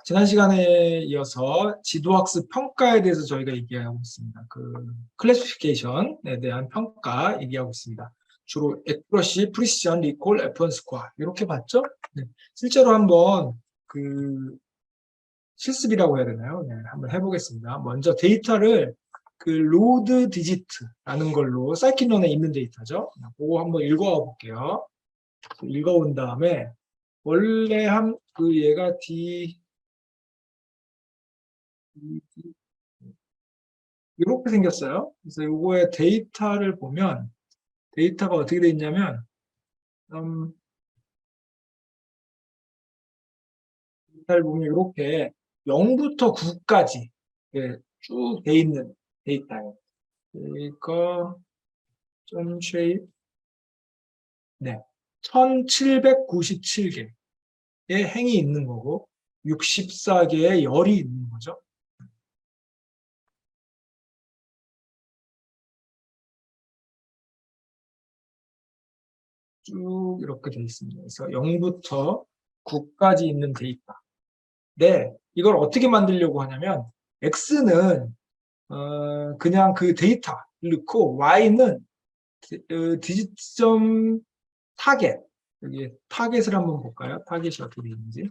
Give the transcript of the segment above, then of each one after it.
지난 시간에 이어서 지도학습 평가에 대해서 저희가 얘기하고 있습니다. 그 클래시피케이션에 대한 평가 얘기하고 있습니다. 주로 액큐러시, 프리시전, 리콜, F1 스코어 이렇게 봤죠? 네. 실제로 한번 그 실습이라고 해야 되나요? 네, 한번 해보겠습니다. 먼저 데이터를 그 로드 디지트라는 걸로 사이킨런에 있는 데이터죠. 그거 한번 읽어와 볼게요. 읽어온 다음에 원래 얘가 이렇게 생겼어요. 그래서 요거의 데이터를 보면 데이터가 어떻게 돼 있냐면 데이터를 보면 이렇게 0부터 9까지 쭉 돼 있는 데이터예요. 그러니까 좀 쉐입 네. 1797개의 행이 있는 거고 64개의 열이 있는 거죠. 쭉 이렇게 돼 있습니다. 그래서 0부터 9까지 있는 데이터. 네, 이걸 어떻게 만들려고 하냐면 X는 그냥 그 데이터 넣고 Y는 디지점 타겟. 여기 타겟을 한번 볼까요? 타겟이 어떻게 되어 있는지.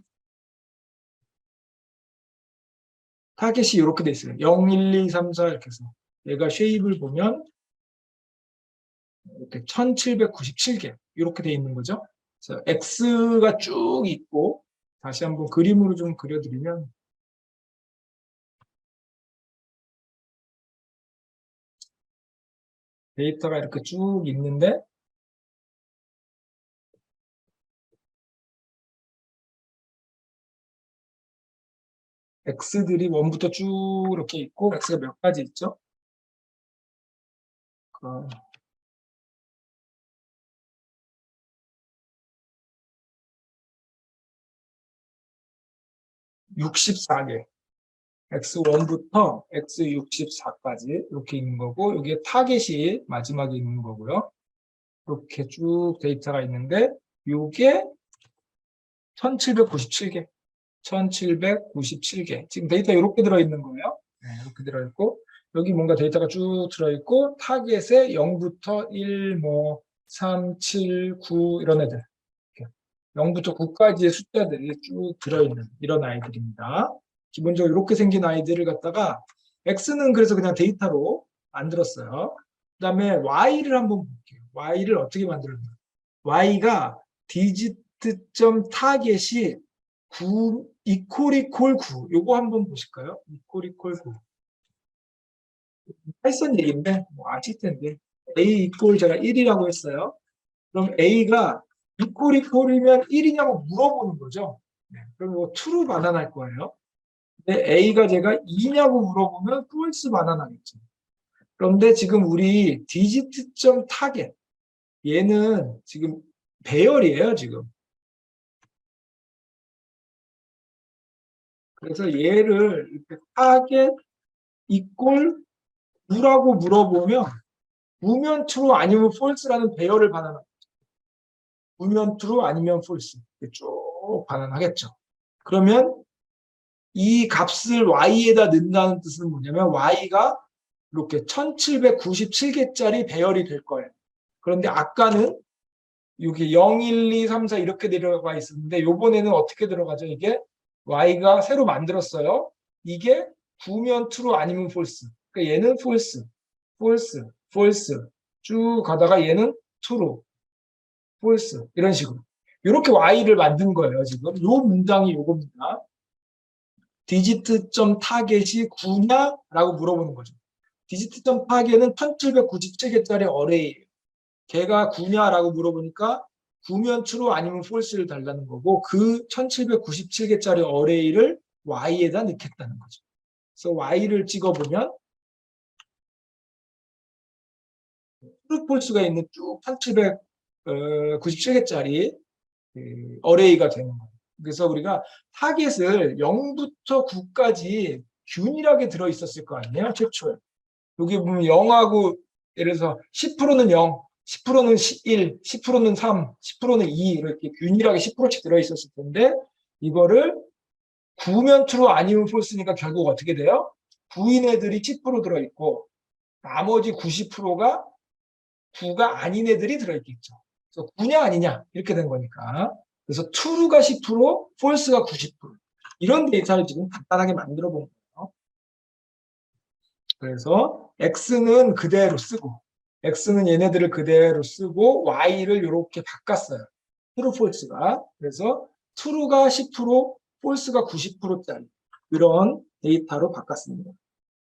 타겟이 이렇게 돼 있어요. 0, 1, 2, 3, 4 이렇게 해서 얘가 쉐입을 보면 이렇게 1797개 이렇게 돼 있는 거죠. 그래서 X가 쭉 있고 다시 한번 그림으로 좀 그려드리면 데이터가 이렇게 쭉 있는데 X들이 1부터 쭉 이렇게 있고 X가 몇 가지 있죠? 64개. X1부터 X64까지 이렇게 있는 거고 여기에 타겟이 마지막에 있는 거고요. 이렇게 쭉 데이터가 있는데 이게 1797개. 1797개. 지금 데이터 이렇게 들어있는 거예요. 네, 이렇게 들어있고 여기 뭔가 데이터가 쭉 들어있고 타겟에 0부터 1, 뭐 3, 7, 9 이런 애들 0부터 9까지의 숫자들이 쭉 들어있는 이런 아이들입니다. 기본적으로 이렇게 생긴 아이들을 갖다가 X는 그래서 그냥 데이터로 만들었어요. 그 다음에 Y를 한번 볼게요. Y를 어떻게 만들었나. Y가 디지트.점 타겟이 9, 이퀄 9. 요거 한번 보실까요? 이퀄 9. 파이썬 얘기인데, 뭐 아실 텐데. A 이퀄 제가 1이라고 했어요. 그럼 A가 이퀄이면 1이냐고 물어보는 거죠. 네, 그럼 이거 true 반환할 거예요. 근데 A가 제가 2냐고 물어보면 false 반환하겠죠. 그런데 지금 우리 디지트.점 타겟 얘는 지금 배열이에요, 지금. 그래서 얘를 이렇게 타겟 이퀄 9라고 물어보면 우면 true 아니면 false라는 배열을 반환합니다. 우면 true 아니면 false 쭉 반환하겠죠. 그러면 이 값을 y에다 넣는다는 뜻은 뭐냐면 y가 이렇게 1797개짜리 배열이 될 거예요. 그런데 아까는 여기 0, 1, 2, 3, 4 이렇게 들어가 있었는데 요번에는 어떻게 들어가죠? 이게 y가 새로 만들었어요. 이게 9면 true 아니면 false. 그러니까 얘는 false, false, false 쭉 가다가 얘는 true, false 이런 식으로 이렇게 y를 만든 거예요. 지금 요 문장이 요겁니다. 디지트.점 타겟이 9냐라고 물어보는 거죠. 디지트.점 타겟은 1797개짜리 어레이예요. 걔가 9냐라고 물어보니까 9면 true 아니면 false를 달라는 거고 그 1797개짜리 어레이를 y에다 넣겠다는 거죠. 그래서 y를 찍어보면 true, false가 있는 쭉 1797개짜리 어레이가 되는 거예요. 그래서 우리가 타겟을 0부터 9까지 균일하게 들어있었을 거 아니에요, 최초에. 여기 보면 0하고 예를 들어서 10%는 0, 10%는 1, 10%는 3, 10%는 2 이렇게 균일하게 10%씩 들어있었을 텐데 이거를 9면 true 아니면 false니까 결국 어떻게 돼요? 9인 애들이 10% 들어있고 나머지 90%가 9가 아닌 애들이 들어있겠죠. 그래서 9냐 아니냐 이렇게 된 거니까. 그래서 true가 10%, false가 90%. 이런 데이터를 지금 간단하게 만들어 본 거예요. 그래서 x는 그대로 쓰고 x는 얘네들을 그대로 쓰고 y를 이렇게 바꿨어요. true, false가. 그래서 true가 10%, false가 90%짜리 이런 데이터로 바꿨습니다.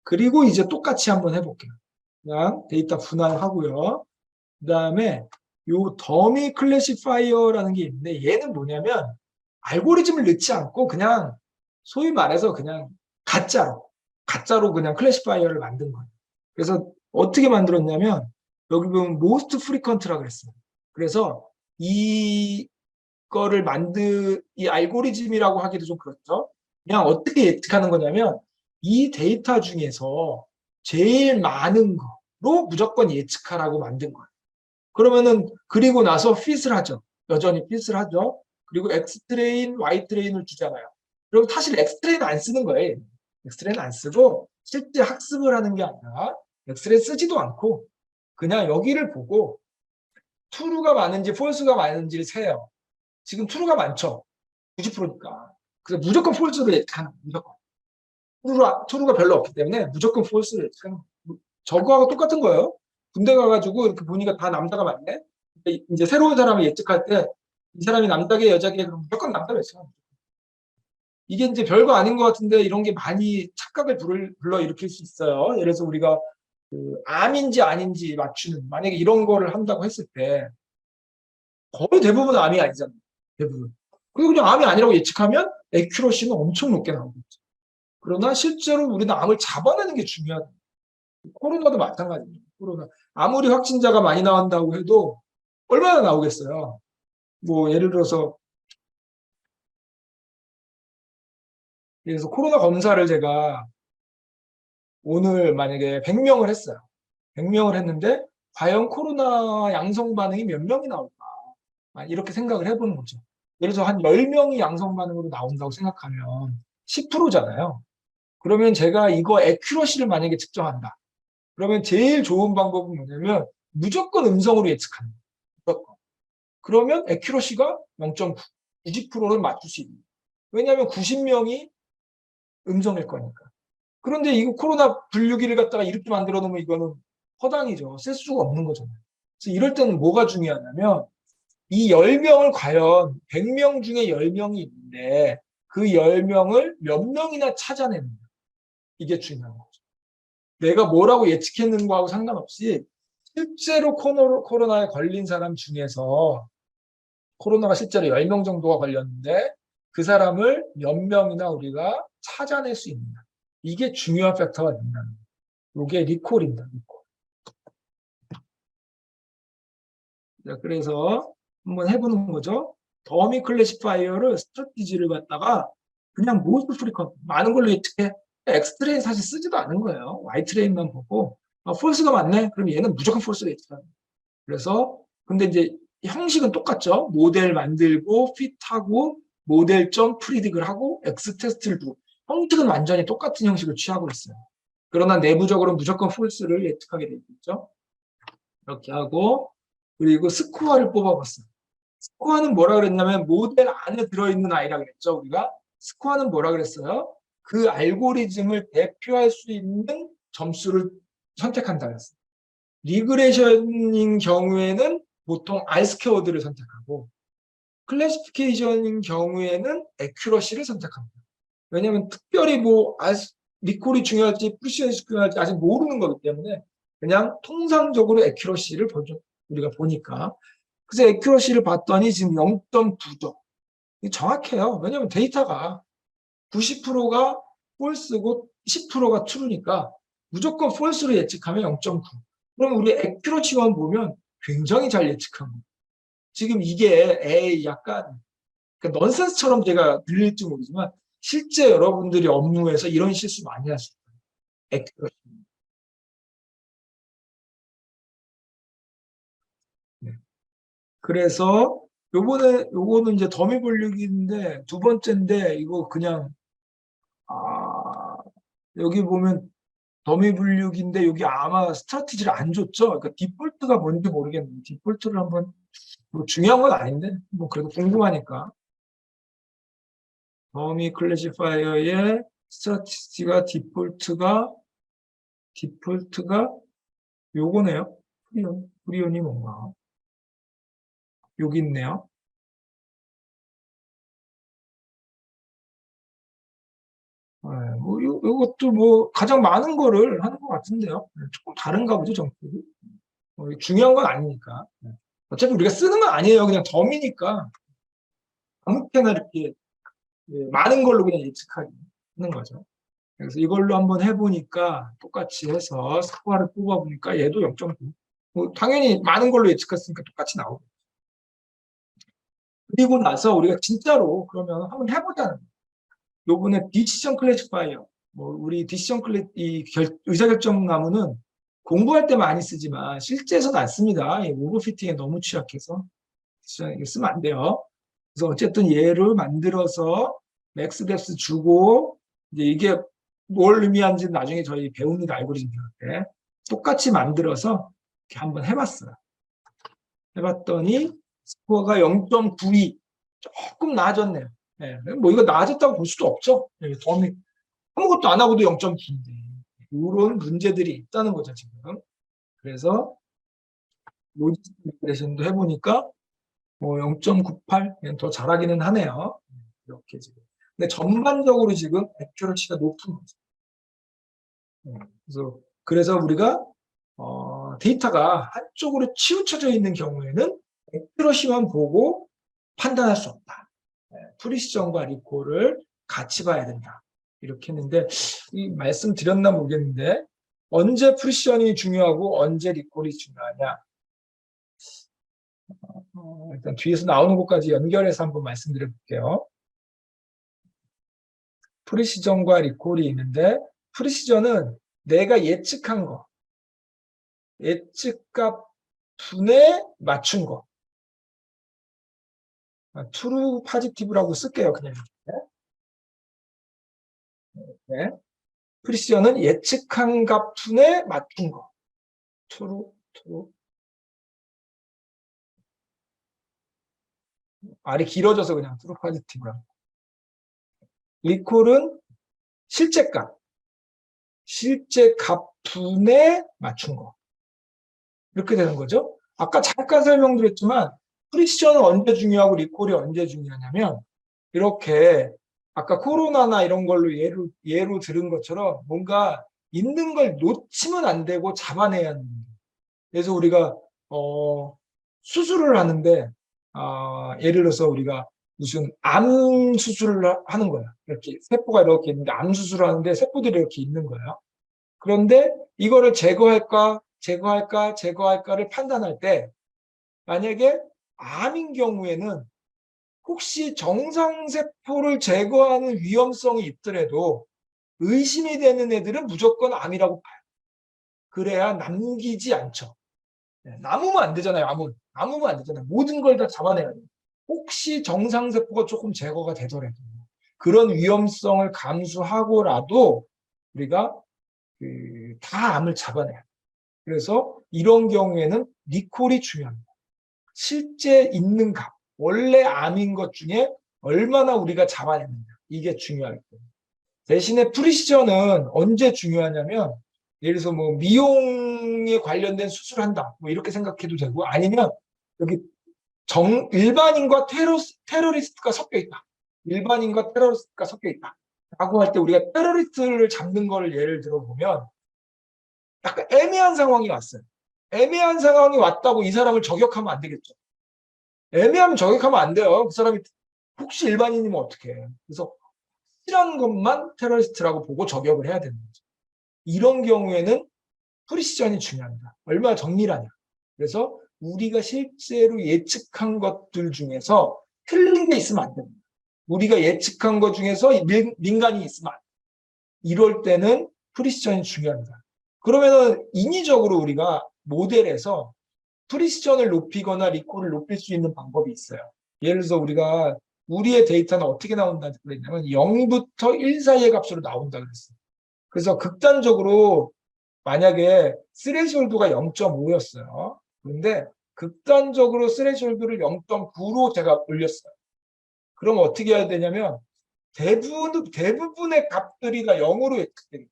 그리고 이제 똑같이 한번 해볼게요. 그냥 데이터 분할하고요. 그 다음에 요 더미 클래시파이어라는 게 있는데 얘는 뭐냐면 알고리즘을 넣지 않고 그냥 소위 말해서 그냥 가짜로 그냥 클래시파이어를 만든 거예요. 그래서 어떻게 만들었냐면 여기 보면 most frequent라고 그랬어요. 그래서 이 알고리즘이라고 하기도 좀 그렇죠. 그냥 어떻게 예측하는 거냐면 이 데이터 중에서 제일 많은 거로 무조건 예측하라고 만든 거예요. 그러면은 그리고 나서 핏을 하죠. 여전히 핏을 하죠. 그리고 X트레인, Y트레인을 주잖아요. 그럼 사실 X트레인 안 쓰는 거예요. X트레인 안 쓰고 실제 학습을 하는 게 아니라 X트레인 쓰지도 않고 그냥 여기를 보고 true가 많은지 false가 많은지를 세요. 지금 true가 많죠. 90%니까. 그래서 무조건 false로 예측하는 거예요. 무조건. true가 별로 없기 때문에 무조건 false로 예측하는 거예요. 저거하고 똑같은 거예요. 군대 가가지고 이렇게 보니까 다 남자가 많네. 이제 새로운 사람을 예측할 때 이 사람이 남자게 여자게 그럼 무조건 남자로 예측하는 거예요. 이게 이제 별거 아닌 것 같은데 이런 게 많이 착각을 불러일으킬 수 있어요. 예를 들어서 우리가 그 암인지 아닌지 맞추는 만약에 이런 거를 한다고 했을 때 거의 대부분 암이 아니잖아요. 대부분. 그리고 그냥 암이 아니라고 예측하면 액큐러시는 엄청 높게 나오겠죠. 그러나 실제로 우리는 암을 잡아내는 게 중요하다. 코로나도 마찬가지입니다. 코로나. 아무리 확진자가 많이 나온다고 해도 얼마나 나오겠어요. 뭐 예를 들어서 그래서 코로나 검사를 제가 오늘 만약에 100명을 했어요. 100명을 했는데 과연 코로나 양성 반응이 몇 명이 나올까? 이렇게 생각을 해보는 거죠. 예를 들어서 한 10명이 양성 반응으로 나온다고 생각하면 10%잖아요. 그러면 제가 이거 애큐러시를 만약에 측정한다. 그러면 제일 좋은 방법은 뭐냐면 무조건 음성으로 예측하는 거예요. 그러면 애큐러시가 0.9, 90%를 맞출 수 있는 거예요. 왜냐하면 90명이 음성일 거니까. 그런데 이거 코로나 분류기를 갖다가 이렇게 만들어 놓으면 이거는 허당이죠. 쓸 수가 없는 거잖아요. 그래서 이럴 때는 뭐가 중요하냐면 이 10명을 과연 100명 중에 10명이 있는데 그 10명을 몇 명이나 찾아내는 거예요. 이게 중요한 거죠. 내가 뭐라고 예측했는 거하고 상관없이 실제로 코로나에 걸린 사람 중에서 코로나가 실제로 10명 정도가 걸렸는데 그 사람을 몇 명이나 우리가 찾아낼 수 있느냐. 이게 중요한 팩터가 된다는 거예요. 이게 리콜입니다. 리콜. 자, 그래서 한번 해보는 거죠. 더미 클래시파이어를 스트래티지를 갖다가 그냥 모스트 프리컨 많은 걸로 예측해. 엑스트레인 사실 쓰지도 않은 거예요. Y트레인만 보고 폴스가 맞네. 그럼 얘는 무조건 폴스로 예측하는 거예요. 그래서 근데 이제 형식은 똑같죠. 모델 만들고 핏하고 모델.프리딕을 하고 X 테스트를 두고 형식은 완전히 똑같은 형식을 취하고 있어요. 그러나 내부적으로 무조건 폴스를 예측하게 되어 있죠. 이렇게 하고 그리고 스코어를 뽑아봤어요. 스코어는 뭐라 그랬냐면 모델 안에 들어있는 아이라 그랬죠. 우리가 스코어는 뭐라 그랬어요? 그 알고리즘을 대표할 수 있는 점수를 선택한다 그랬어요. 리그레이션인 경우에는 보통 R스퀘어드를 선택하고 클래시피케이션인 경우에는 애큐러시를 선택합니다. 왜냐하면 특별히 뭐 리콜이 중요할지 프리시언이 중요할지 아직 모르는 거기 때문에 그냥 통상적으로 애큐러시를 우리가 보니까 그래서 애큐러시를 봤더니 지금 0.9죠. 정확해요. 왜냐하면 데이터가 90%가 폴스고 10%가 트루니까 무조건 폴스로 예측하면 0.9. 그럼 우리 애큐러시만 보면 굉장히 잘 예측한 거예요. 지금 이게 약간 그러니까 넌센스처럼 제가 들릴지 모르지만 실제 여러분들이 업무에서 이런 실수 많이 할 수 있어요. 애큐러시. 네. 그래서 요거는 이제 더미 분류기인데 두 번째인데 이거 그냥 아, 여기 보면 더미 분류기인데 여기 아마 스트라티지를 안 줬죠. 그러니까 디폴트가 뭔지 모르겠는데 디폴트를 한번 뭐 중요한 건 아닌데 뭐 그래도 궁금하니까 더미 클래시파이어의 스트라티지가 디폴트가 요거네요. 프리온이 뭔가 여기 있네요. 네, 뭐 요것도 뭐 가장 많은 거를 하는 것 같은데요. 조금 다른가 보죠, 정법이. 중요한 건 아니니까. 어차피 우리가 쓰는 건 아니에요. 그냥 덤이니까 아무렇게나 이렇게 많은 걸로 그냥 예측하기 하는 거죠. 그래서 이걸로 한번 해보니까 똑같이 해서 스코어를 뽑아보니까 얘도 0.9. 뭐 당연히 많은 걸로 예측했으니까 똑같이 나오고. 그리고 나서 우리가 진짜로 그러면 한번 해보자는 거예요. 요번에 디시전 클래시파이어, 뭐 우리 디시전 의사결정 나무는 공부할 때 많이 쓰지만 실제에서는 안 씁니다. 오버피팅에 너무 취약해서 쓰면 안 돼요. 그래서 어쨌든 얘를 만들어서 맥스뎁스 주고 이제 이게 뭘 의미하는지 나중에 저희 배웁니다. 알고리즘 배울 때 똑같이 만들어서 이렇게 한번 해봤어요. 해봤더니 스코어가 0.92 조금 나아졌네요. 네, 뭐 이거 나아졌다고 볼 수도 없죠. 네, 아무것도 안 하고도 0.9인데 이런 문제들이 있다는 거죠 지금. 그래서 로지스틱 리그레션도 해보니까 뭐 0.98, 더 잘하기는 하네요. 이렇게 지금. 근데 전반적으로 지금 액큐러시가 높은 거죠. 그래서 우리가 데이터가 한쪽으로 치우쳐져 있는 경우에는 액큐러시만 보고 판단할 수 없다. 프리시전과 리콜을 같이 봐야 된다. 이렇게 했는데 이 말씀 드렸나 모르겠는데 언제 프리시전이 중요하고 언제 리콜이 중요하냐. 일단 뒤에서 나오는 것까지 연결해서 한번 말씀드려 볼게요. 프리시전과 리콜이 있는데 프리시전은 내가 예측한 거, 예측값 분에 맞춘 거. 트루 파지티브라고 쓸게요. 그냥 이렇게. 네. 프리시전은 예측한 값 분에 맞춘 거. 트루. 말이 길어져서 그냥 트루 파지티브라고. 리콜은 실제값 분에 맞춘 거. 이렇게 되는 거죠. 아까 잠깐 설명드렸지만 프리시전은 언제 중요하고 리콜이 언제 중요하냐면 이렇게 아까 코로나나 이런 걸로 예로 들은 것처럼 뭔가 있는 걸 놓치면 안 되고 잡아내야 하는 거예요. 그래서 우리가 수술을 하는데 예를 들어서 우리가 무슨 암 수술을 하는 거야. 이렇게 세포가 이렇게 있는데 암 수술을 하는데 세포들이 이렇게 있는 거예요. 그런데 이거를 제거할까를 판단할 때 만약에 암인 경우에는 혹시 정상세포를 제거하는 위험성이 있더라도 의심이 되는 애들은 무조건 암이라고 봐요. 그래야 남기지 않죠. 남으면 안 되잖아요. 남으면 안 되잖아요. 모든 걸 다 잡아내야 돼요. 혹시 정상세포가 조금 제거가 되더라도 그런 위험성을 감수하고라도 우리가 다 암을 잡아내야 돼요. 그래서 이런 경우에는 리콜이 중요합니다. 실제 있는 값, 원래 암인 것 중에 얼마나 우리가 잡아내느냐. 이게 중요할 거예요. 대신에 프리시전은 언제 중요하냐면 예를 들어서 뭐 미용에 관련된 수술을 한다. 뭐 이렇게 생각해도 되고 아니면 여기 일반인과 테러리스트가 섞여 있다. 일반인과 테러리스트가 섞여 있다. 라고 할 때 우리가 테러리스트를 잡는 걸 예를 들어보면 약간 애매한 상황이 왔어요. 애매한 상황이 왔다고 이 사람을 저격하면 안 되겠죠. 애매하면 저격하면 안 돼요. 그 사람이 혹시 일반인이면 어떻게 해요. 그래서 확실한 것만 테러리스트라고 보고 저격을 해야 되는 거죠. 이런 경우에는 프리시전이 중요합니다. 얼마나 정밀하냐. 그래서 우리가 실제로 예측한 것들 중에서 틀린 게 있으면 안 됩니다. 우리가 예측한 것 중에서 민간이 있으면 안 됩니다. 이럴 때는 프리시전이 중요합니다. 그러면은 인위적으로 우리가 모델에서 프리시전을 높이거나 리콜을 높일 수 있는 방법이 있어요. 예를 들어서 우리가 우리의 데이터는 어떻게 나온다 그랬냐면 0부터 1 사이의 값으로 나온다 그랬어요. 그래서 극단적으로 만약에 스레시홀드가 0.5였어요. 그런데 극단적으로 스레시홀드를 0.9로 제가 올렸어요. 그럼 어떻게 해야 되냐면 대부분의 값들이 다 0으로 예측되겠죠.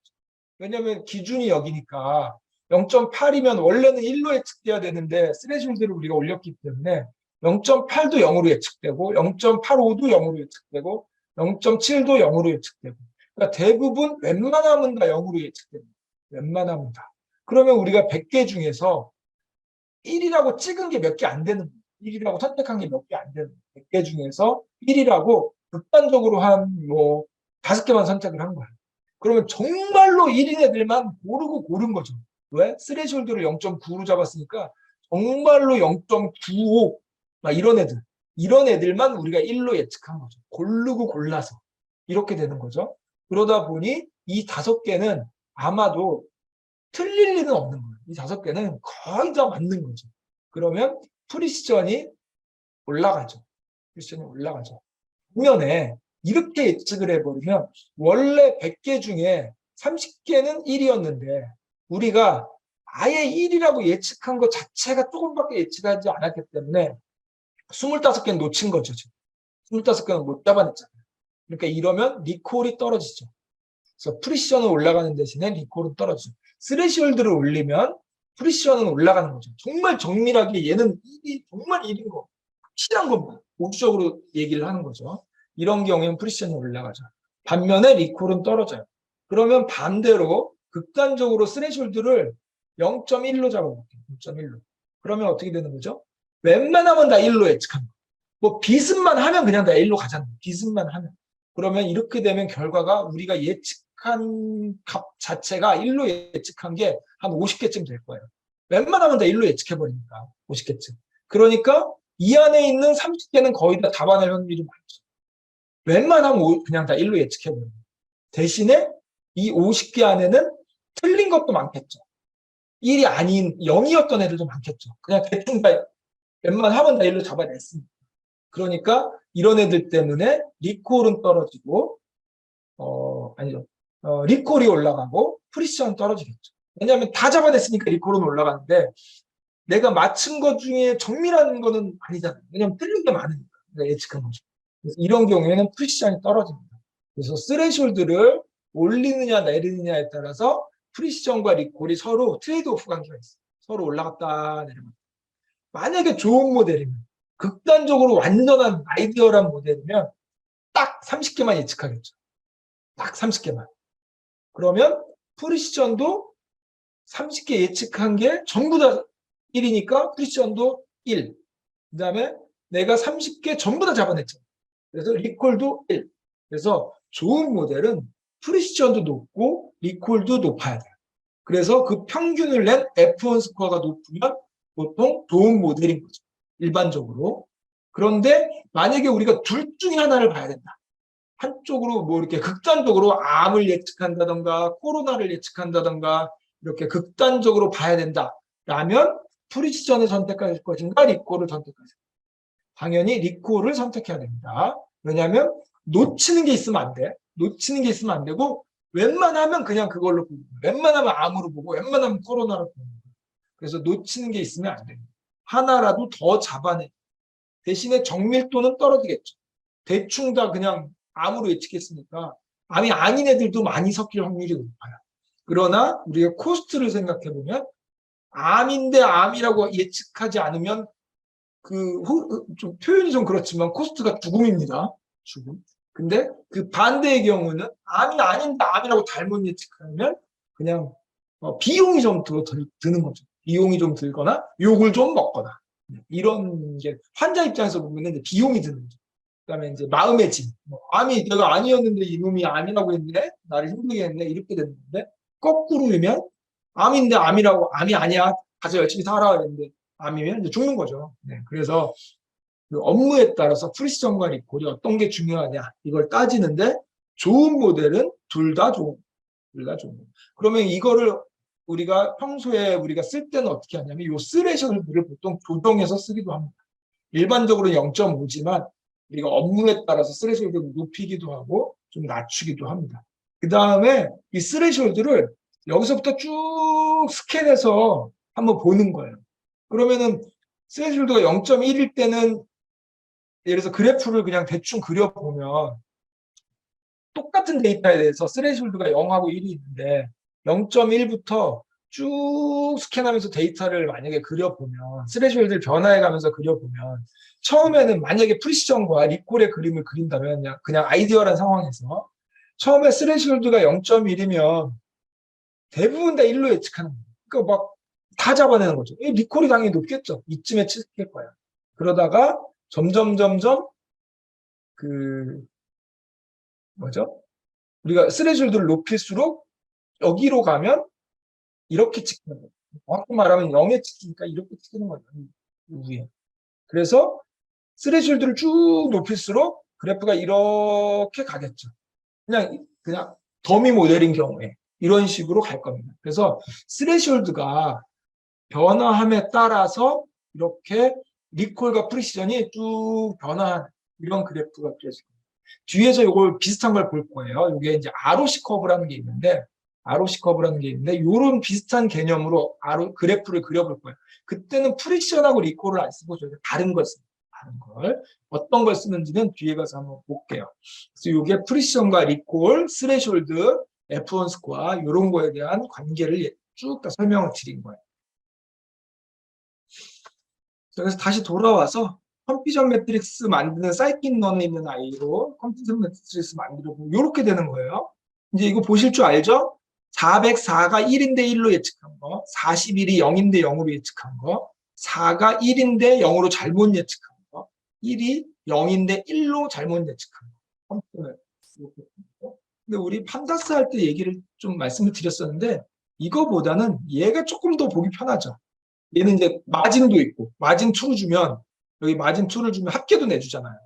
왜냐하면 기준이 여기니까 0.8이면 원래는 1로 예측돼야 되는데 스레시홀드를 우리가 올렸기 때문에 0.8도 0으로 예측되고 0.85도 0으로 예측되고 0.7도 0으로 예측되고 그러니까 대부분 웬만하면 다 0으로 예측됩니다. 웬만하면 다. 그러면 우리가 100개 중에서 1이라고 찍은 게 몇 개 안 되는 거예요. 1이라고 선택한 게 몇 개 안 되는 거예요. 100개 중에서 1이라고 극단적으로 한 뭐 5개만 선택을 한 거예요. 그러면 정말로 1인 애들만 고르고 고른 거죠. 왜? 스레시홀드를 0.9로 잡았으니까 정말로 0.95 막 이런 애들만 우리가 1로 예측한 거죠. 고르고 골라서 이렇게 되는 거죠. 그러다 보니 이 5개는 아마도 틀릴 리는 없는 거예요. 이 5개는 거의 다 맞는 거죠. 그러면 프리시전이 올라가죠. 프리시전이 올라가죠. 반면에 이렇게 예측을 해버리면 원래 100개 중에 30개는 1이었는데 우리가 아예 1이라고 예측한 것 자체가 조금밖에 예측하지 않았기 때문에 25개는 놓친 거죠. 지금. 25개는 못 잡아냈잖아요. 그러니까 이러면 리콜이 떨어지죠. 그래서 프리시전은 올라가는 대신에 리콜은 떨어지죠. 스레시홀드를 올리면 프리시전은 올라가는 거죠. 정말 정밀하게 얘는 1이 정말 1인 거. 확실한 것만 보수적으로 얘기를 하는 거죠. 이런 경우에는 프리시전이 올라가죠. 반면에 리콜은 떨어져요. 그러면 반대로 극단적으로 스레시홀드를 0.1로 잡아볼게요. 0.1로. 그러면 어떻게 되는 거죠? 웬만하면 다 1로 예측합니다. 뭐 비슷만 하면 그냥 다 1로 가잖아요. 비슷만 하면. 그러면 이렇게 되면 결과가 우리가 예측한 값 자체가 1로 예측한 게 한 50개쯤 될 거예요. 웬만하면 다 1로 예측해버리니까 50개쯤. 그러니까 이 안에 있는 30개는 거의 다 답안할 확률이 많죠. 웬만하면 그냥 다 1로 예측해버려요. 대신에 이 50개 안에는 틀린 것도 많겠죠. 1이 아닌 0이었던 애들도 많겠죠. 그냥 대충 다 웬만하면 다 1로 잡아냈습니다. 그러니까 이런 애들 때문에 리콜은 떨어지고 아니죠. 리콜이 올라가고 프리시전은 떨어지겠죠. 왜냐하면 다 잡아냈으니까 리콜은 올라가는데 내가 맞춘 것 중에 정밀한 거는 아니잖아요. 왜냐하면 틀린 게 많으니까. 내가 예측한 거죠. 그래서 이런 경우에는 프리시전이 떨어집니다. 그래서 스레시홀드를 올리느냐 내리느냐에 따라서 프리시전과 리콜이 서로 트레이드오프 관계가 있어요. 서로 올라갔다 내려갔다. 만약에 좋은 모델이면 극단적으로 완전한 아이디어란 모델이면 딱 30개만 예측하겠죠. 딱 30개만. 그러면 프리시전도 30개 예측한 게 전부 다 1이니까 프리시전도 1. 그 다음에 내가 30개 전부 다 잡아냈죠. 그래서 리콜도 1. 그래서 좋은 모델은 프리시전도 높고 리콜도 높아야 돼요. 그래서 그 평균을 낸 F1 스코어가 높으면 보통 좋은 모델인 거죠. 일반적으로. 그런데 만약에 우리가 둘 중에 하나를 봐야 된다. 한쪽으로 뭐 이렇게 극단적으로 암을 예측한다던가 코로나를 예측한다던가 이렇게 극단적으로 봐야 된다라면 프리시전을 선택할 것인가 리콜을 선택할 것인가. 당연히 리콜을 선택해야 됩니다. 왜냐하면 놓치는 게 있으면 안 돼. 놓치는 게 있으면 안 되고 웬만하면 그냥 그걸로 보고 웬만하면 암으로 보고 웬만하면 코로나로 보고 그래서 놓치는 게 있으면 안 됩니다. 하나라도 더 잡아내. 대신에 정밀도는 떨어지겠죠. 대충 다 그냥 암으로 예측했으니까 암이 아닌 애들도 많이 섞일 확률이 높아요. 그러나 우리가 코스트를 생각해 보면 암인데 암이라고 예측하지 않으면 좀 표현이 좀 그렇지만 코스트가 죽음입니다. 죽음. 근데 그 반대의 경우는 암이 아닌데 암이라고 잘못 예측하면 그냥 비용이 좀 더 드는 거죠. 비용이 좀 들거나 욕을 좀 먹거나 이런 게 환자 입장에서 보면 비용이 드는 거죠. 그다음에 이제 마음의 짐. 암이 내가 아니었는데 이놈이 암이라고 했네, 나를 힘들게 했네 이렇게 됐는데 거꾸로면 암인데 암이라고 암이 아니야 가서 열심히 살아 했는데 암이면 이제 죽는 거죠. 네, 그래서 그 업무에 따라서 프리시전과 리콜이 어떤 게 중요하냐 이걸 따지는데 좋은 모델은 둘 다 좋은. 그러면 이거를 우리가 평소에 우리가 쓸 때는 어떻게 하냐면 요 스레시홀드를 보통 조정해서 쓰기도 합니다. 일반적으로 0.5지만 우리가 업무에 따라서 스레시홀드를 높이기도 하고 좀 낮추기도 합니다. 그 다음에 이 스레시홀드를 여기서부터 쭉 스캔해서 한번 보는 거예요. 그러면은 스레시홀드가 0.1일 때는 예를 들어서 그래프를 그냥 대충 그려보면 똑같은 데이터에 대해서 스레시홀드가 0하고 1이 있는데 0.1부터 쭉 스캔하면서 데이터를 만약에 그려보면 스레시홀드를 변화해가면서 그려보면 처음에는 만약에 프리시전과 리콜의 그림을 그린다면 그냥 아이디어란 상황에서 처음에 스레시홀드가 0.1이면 대부분 다 1로 예측하는 거예요. 그러니까 막 다 잡아내는 거죠. 리콜이 당연히 높겠죠. 이쯤에 찍힐 거야. 그러다가 점점 그 뭐죠? 우리가 스레시홀드를 높일수록 여기로 가면 이렇게 찍히는 거예요. 정확히 말하면 0에 찍히니까 이렇게 찍히는 거예요. 위에. 그래서 스레시홀드를 쭉 높일수록 그래프가 이렇게 가겠죠. 그냥 더미 모델인 경우에 이런 식으로 갈 겁니다. 그래서 스레시홀드가 변화함에 따라서 이렇게 리콜과 프리시전이 쭉 변화하는 이런 그래프가 그려질 겁니다. 뒤에서 이걸 비슷한 걸 볼 거예요. 이게 이제 ROC 커브라는 게 있는데 이런 비슷한 개념으로 그래프를 그려볼 거예요. 그때는 프리시전하고 리콜을 안 쓰고 저희가 다른 걸 씁니다. 다른 걸. 어떤 걸 쓰는지는 뒤에 가서 한번 볼게요. 그래서 이게 프리시전과 리콜, 스레시홀드, F1 스코어 이런 거에 대한 관계를 쭉 다 설명을 드린 거예요. 그래서 다시 돌아와서 컴퓨전 매트릭스 만드는 사이킨런에 있는 아이로 컴퓨전 매트릭스 만들어보면 이렇게 되는 거예요. 이제 이거 보실 줄 알죠? 404가 1인데 1로 예측한 거, 41이 0인데 0으로 예측한 거, 4가 1인데 0으로 잘못 예측한 거, 1이 0인데 1로 잘못 예측한 거. 근데 우리 판다스 할 때 얘기를 좀 말씀을 드렸었는데 이거보다는 얘가 조금 더 보기 편하죠. 얘는 이제 마진도 있고 마진 2를 주면 여기 마진 2를 주면 합계도 내주잖아요.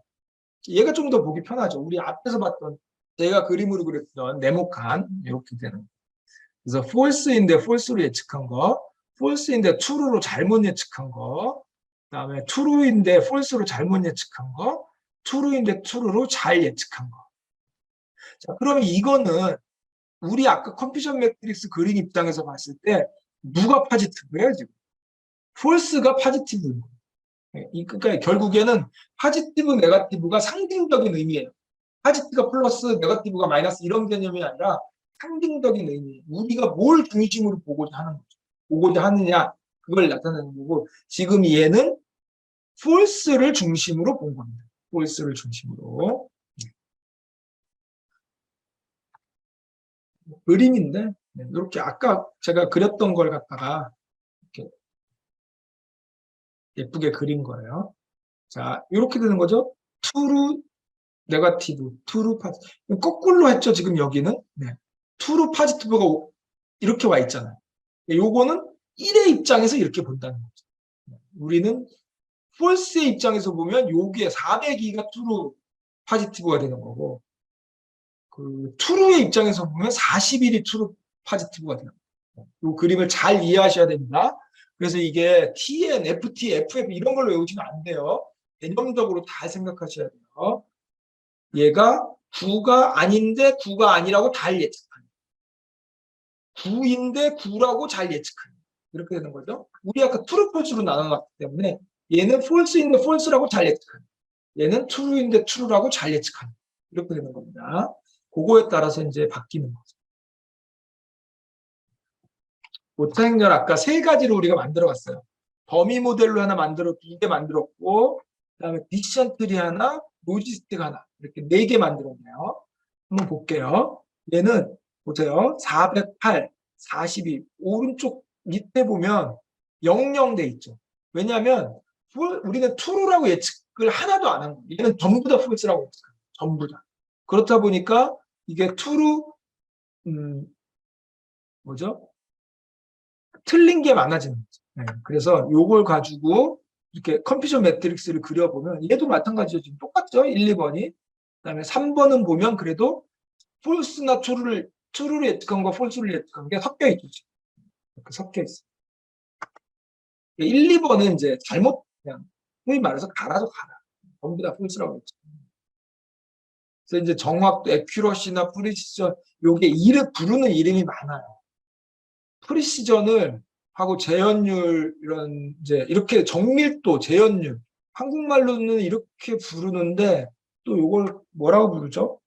얘가 좀 더 보기 편하죠. 우리 앞에서 봤던 제가 그림으로 그렸던 네모칸 이렇게 되는 거예요. 그래서 false인데 false로 예측한 거, false인데 true로 잘못 예측한 거, 그다음에 true인데 false로 잘못 예측한 거, true인데 true로 잘 예측한 거. 자, 그러면 이거는 우리 아까 컴퓨전 매트릭스 그린 입장에서 봤을 때 누가 파지티브예요 지금? false가 파지티브인 거예요. 그러니까 결국에는 파지티브, 네거티브가 상징적인 의미예요. 파지티브가 플러스, 네거티브가 마이너스 이런 개념이 아니라 상징적인 의미. 우리가 뭘 중심으로 보고자 하는 거죠. 보고자 하느냐 그걸 나타내는 거고 지금 얘는 false를 중심으로 본 겁니다. false를 중심으로. 그림인데 이렇게 아까 제가 그렸던 걸 갖다가 이렇게 예쁘게 그린 거예요. 자, 이렇게 되는 거죠. true, 네거티브, true, positive. 거꾸로 했죠, 지금 여기는. 네. true, positive가 이렇게 와 있잖아요. 요거는 1의 입장에서 이렇게 본다는 거죠. 우리는 false의 입장에서 보면 여기에 402가 true, positive가 되는 거고 그 true의 입장에서 보면 41이 true, positive가 되는 거예요. 이 그림을 잘 이해하셔야 됩니다. 그래서 이게 TN, FT, FF 이런 걸로 외우시면 안 돼요. 개념적으로 다 생각하셔야 돼요. 얘가 9가 아닌데 9가 아니라고 잘 예측하는 9인데 9라고 잘 예측하는 이렇게 되는 거죠. 우리 아까 true, false로 나눠놨기 때문에 얘는 false인데 false라고 잘 예측하는 얘는 true인데 true라고 잘 예측하는 이렇게 되는 겁니다. 그거에 따라서 이제 바뀌는 거죠. 오차 행렬 아까 세 가지로 우리가 만들어갔어요. 더미 모델로 하나 두 개 만들었고 그다음에 디시전 트리 하나, 로지스틱 하나 이렇게 4개 만들었네요. 한번 볼게요. 얘는 보세요. 408, 42 오른쪽 밑에 보면 00 돼 있죠. 왜냐하면 우리는 true라고 예측을 하나도 안 한 거예요. 얘는 전부 다 false라고 예측해요. 전부 다. 그렇다 보니까 이게 true 뭐죠? 틀린 게 많아지는 거죠. 네. 그래서 요걸 가지고 이렇게 컴퓨전 매트릭스를 그려보면 얘도 마찬가지죠. 지금 똑같죠? 1, 2번이. 그다음에 3번은 보면 그래도 false나 true를 예측한 거, false를 예측한 게 섞여 있죠. 이렇게 섞여 있어. 1, 2번은 이제 잘못 그냥 흔히 말해서 갈아서 갈아. 전부 다 false라고 했죠. 그래서 이제 정확도, 에큐러시나 프리시전, 요게 부르는 이름이 많아요. 프리시전을 하고 재현율, 이런 이제 이렇게 정밀도, 재현율, 한국말로는 이렇게 부르는데 또 요걸 뭐라고 부르죠?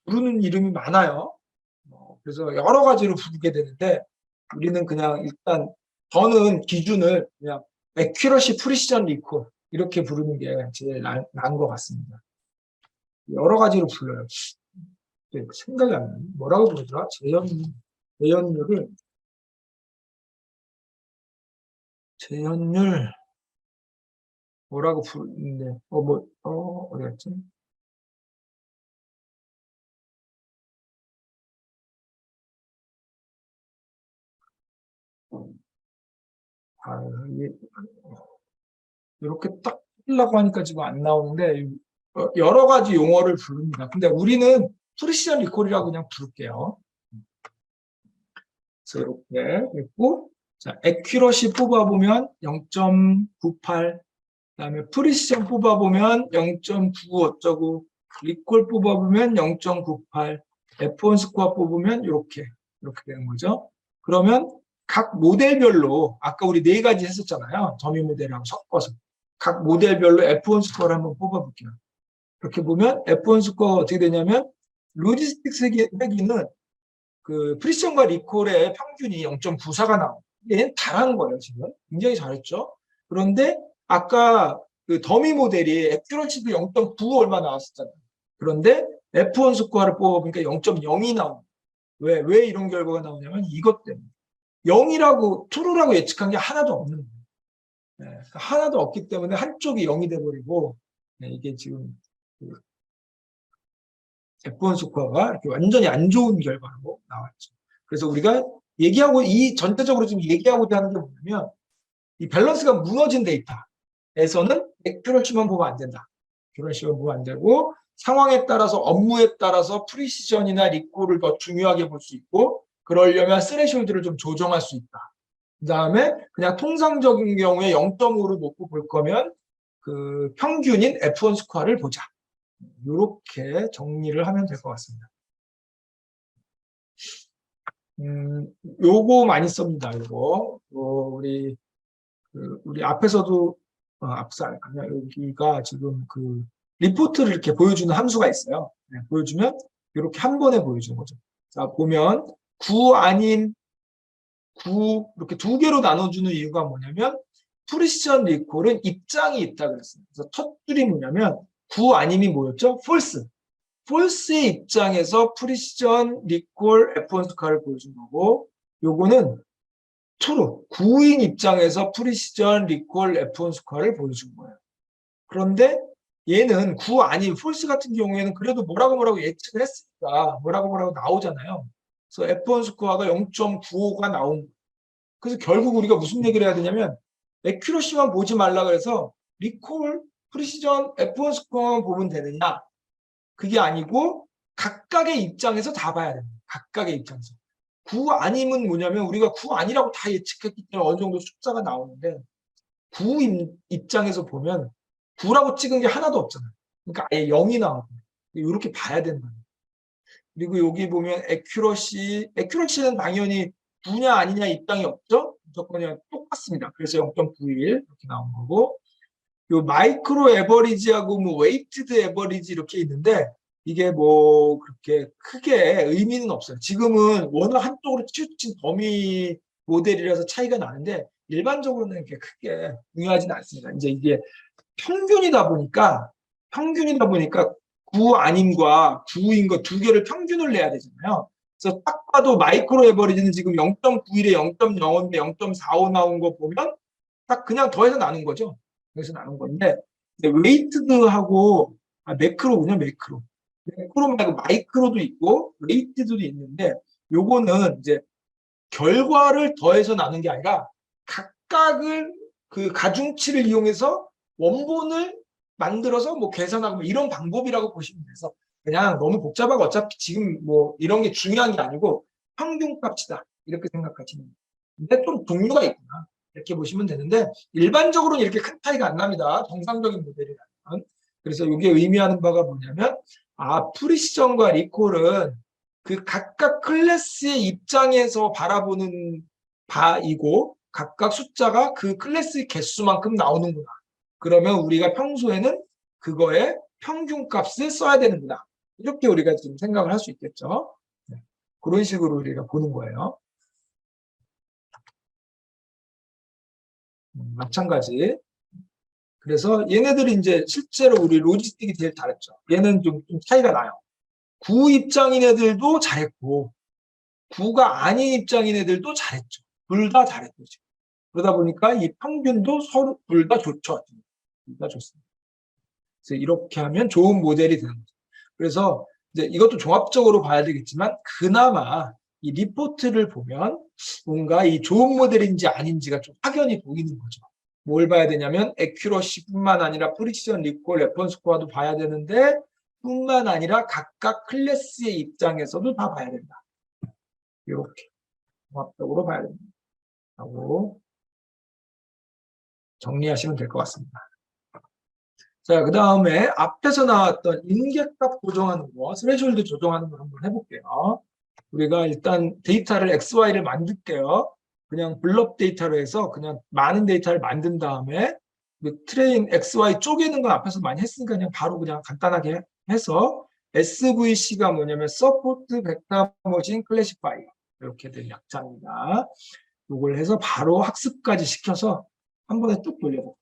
부르는 이름이 많아요. 그래서 여러 가지로 부르게 되는데 우리는 그냥 일단 저는 기준을 그냥 에큐러시 프리시전 리콜 이렇게 부르는 게 제일 나은 것 같습니다. 여러 가지로 불러요. 생각이 안 나요. 뭐라고 부르더라? 재현율 뭐라고 부르는데 어디였지? 아, 이게 이렇게 딱 하려고 하니까 지금 안 나오는데 여러 가지 용어를 부릅니다. 근데 우리는 프리시전 리콜이라고 그냥 부를게요. 그래서 이렇게 있고, 자, 에큐러시 뽑아보면 0.98, 그다음에 프리시전 뽑아보면 0.95 어쩌고, 리콜 뽑아보면 0.98, F1 스코어 뽑으면 이렇게 되는 거죠. 그러면 각 모델별로 아까 우리 네 가지 했었잖아요. 더미 모델하고 섞어서 각 모델별로 F1 스코어를 한번 뽑아볼게요. 이렇게 보면 F1 스코어가 어떻게 되냐면 로지스틱스 회기는 그 프리시전과 리콜의 평균이 0.94가 나와요. 얘는 잘하는 거예요, 지금. 굉장히 잘했죠. 그런데 아까 그 더미 모델이 에큐러시도 0.95 얼마 나왔었잖아요. 그런데 F1 스코어를 뽑아보니까 0.0이 나옵니다. 왜 이런 결과가 나오냐면 이것 때문에. 0이라고, true라고 예측한 게 하나도 없는 거예요. 네, 하나도 없기 때문에 한쪽이 0이 돼버리고, 네, 이게 지금 그 F1 스코어가 이렇게 완전히 안 좋은 결과로 나왔죠. 그래서 우리가 이 전체적으로 지금 얘기하고자 하는 게 뭐냐면, 이 밸런스가 무너진 데이터에서는 에큐러시만 보면 안 된다. 에큐러시만 보면 안 되고, 상황에 따라서, 업무에 따라서 프리시전이나 리콜을 더 중요하게 볼 수 있고, 그러려면 스레숄드를 좀 조정할 수 있다. 그 다음에 그냥 통상적인 경우에 0.5를 놓고 볼 거면 그 평균인 F1 스코어를 보자. 이렇게 정리를 하면 될 것 같습니다. 요거 많이 씁니다. 요거 우리 앞에서도 앞서 아니야 여기가 지금 그 리포트를 이렇게 보여주는 함수가 있어요. 네, 보여주면 이렇게 한 번에 보여주는 거죠. 자 보면 9 아닌 9 이렇게 두 개로 나눠주는 이유가 뭐냐면 프리시전 리콜은 입장이 있다 그랬어요. 그래서 첫 줄이 뭐냐면 9 아님이 뭐였죠? false. false의 입장에서 프리시전 리콜 F1 스코어를 보여준 거고 요거는 true. 9인 입장에서 프리시전 리콜 F1 스코어를 보여준 거예요. 그런데 얘는 9 아닌 false 같은 경우에는 그래도 뭐라고 예측을 했으니까 뭐라고 나오잖아요. 그래서 F1 스코어가 0.95가 나온 거예요. 그래서 결국 우리가 무슨 얘기를 해야 되냐면 에큐러시만 보지 말라 그래서 리콜, 프리시전, F1 스코어만 보면 되느냐? 그게 아니고 각각의 입장에서 다 봐야 됩니다. 각각의 입장에서. 9 아니면 뭐냐면 우리가 9 아니라고 다 예측했기 때문에 어느 정도 숫자가 나오는데 9 입장에서 보면 9라고 찍은 게 하나도 없잖아요. 그러니까 아예 0이 나오거든요. 이렇게 봐야 된다. 그리고 여기 보면 에큐러시는 당연히 9냐 아니냐 입장이 없죠? 무조건 그냥 똑같습니다. 그래서 0.91 이렇게 나온 거고 요 마이크로 에버리지하고 뭐 웨이티드 에버리지 이렇게 있는데 이게 뭐 그렇게 크게 의미는 없어요. 지금은 워낙 한쪽으로 치우친 더미 모델이라서 차이가 나는데 일반적으로는 이렇게 크게 중요하지는 않습니다. 이제 이게 평균이다 보니까 9 아님과 9인 거 두 개를 평균을 내야 되잖아요. 그래서 딱 봐도 마이크로 에버리지는 지금 0.91에 0.05인데 0.45 나온 거 보면 딱 그냥 더해서 나눈 거죠. 더해서 나눈 건데 웨이트드하고 매크로군요. 매크로 말고 마이크로도 있고 웨이트드도 있는데 요거는 이제 결과를 더해서 나눈 게 아니라 각각을 그 가중치를 이용해서 원본을 만들어서 뭐 계산하고 뭐 이런 방법이라고 보시면 돼서 그냥 너무 복잡하고 어차피 지금 뭐 이런 게 중요한 게 아니고 평균값이다 이렇게 생각하시면 돼요. 근데 좀 종류가 있구나 이렇게 보시면 되는데 일반적으로는 이렇게 큰 차이가 안 납니다. 정상적인 모델이라면. 그래서 이게 의미하는 바가 뭐냐면 프리시전과 리콜은 그 각각 클래스의 입장에서 바라보는 바이고 각각 숫자가 그 클래스의 개수만큼 나오는구나. 그러면 우리가 평소에는 그거의 평균값을 써야 되는구나. 이렇게 우리가 지금 생각을 할 수 있겠죠. 네. 그런 식으로 우리가 보는 거예요. 마찬가지. 그래서 얘네들이 이제 실제로 우리 로지스틱이 제일 잘했죠. 얘는 좀 차이가 나요. 구 입장인 애들도 잘했고 구가 아닌 입장인 애들도 잘했죠. 둘 다 잘했죠. 그러다 보니까 이 평균도 서로 둘 다 좋죠. 둘 다 좋습니다. 그래서 이렇게 하면 좋은 모델이 되는 거죠. 그래서 이제 이것도 종합적으로 봐야 되겠지만 그나마 이 리포트를 보면 뭔가 이 좋은 모델인지 아닌지가 좀 확연히 보이는 거죠. 뭘 봐야 되냐면 애큐러시뿐만 아니라 프리시전, 리콜, 레퍼런스 스코어도 봐야 되는데 뿐만 아니라 각각 클래스의 입장에서도 다 봐야 된다. 이렇게 종합적으로 봐야 됩니다. 하고 정리하시면 될 것 같습니다. 자, 그 다음에 앞에서 나왔던 임계값 조정하는 거, 스레졸드 조정하는 거 한번 해볼게요. 우리가 일단 데이터를 XY를 만들게요. 그냥 블럭 데이터로 해서 그냥 많은 데이터를 만든 다음에 그 트레인 XY 쪼개는 건 앞에서 많이 했으니까 그냥 바로 그냥 간단하게 해서 SVC가 뭐냐면 서포트 벡터 머신 클래시파이 이렇게 된 약자입니다. 이걸 해서 바로 학습까지 시켜서 한 번에 쭉 돌려볼게요.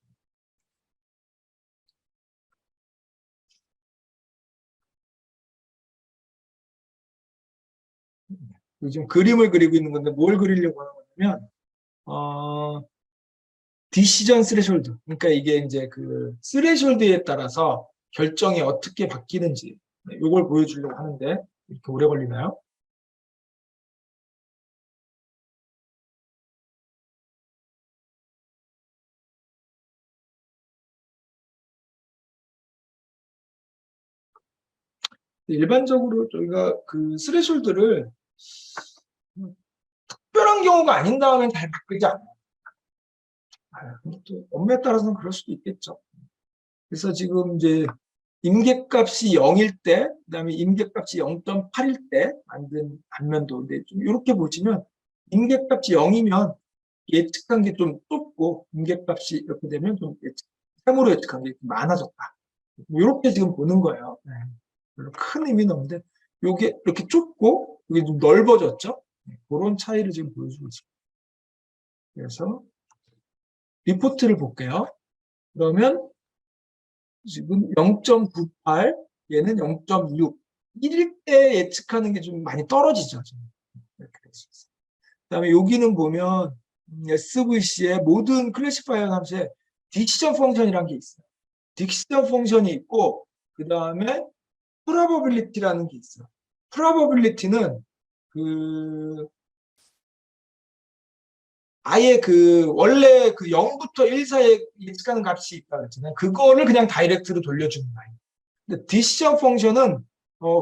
요즘 그림을 그리고 있는 건데 뭘 그리려고 하는 거냐면 디시전 스레숄드. 그러니까 이게 이제 그 스레숄드에 따라서 결정이 어떻게 바뀌는지 이걸 보여주려고 하는데 이렇게 오래 걸리나요? 일반적으로 저희가 그 스레숄드를 특별한 경우가 아닌 다음엔 잘 바뀌지 않아요. 근데 또 업무에 따라서는 그럴 수도 있겠죠. 그래서 지금 이제 임계값이 0일 때, 그다음에 임계값이 0.8일 때 만든 단면도인데 좀 이렇게 보시면 임계값이 0이면 예측한 게 좀 좁고 임계값이 이렇게 되면 좀 세모로 예측한 게 많아졌다. 이렇게 지금 보는 거예요. 네. 별로 큰 의미는 없는데 이게 이렇게 좁고 이게 좀 넓어졌죠. 네. 그런 차이를 지금 보여주고 있습니다. 그래서 리포트를 볼게요. 그러면 지금 0.98, 얘는 0.6. 1일 때 예측하는 게 좀 많이 떨어지죠. 지금. 이렇게 될 수 있어요. 그다음에 여기는 보면 SVC의 모든 클래시파이어 함수에 디시전 펑션이라는 게 있어요. 디시전 펑션이 있고 그 다음에 probability라는 게 있어요. probability는 그 아예 그 원래 그 0부터 1 사이에 예측하는 값이 있다 그랬잖아요. 그거를 그냥 다이렉트로 돌려주는 라인. 근데 디시전 펑션은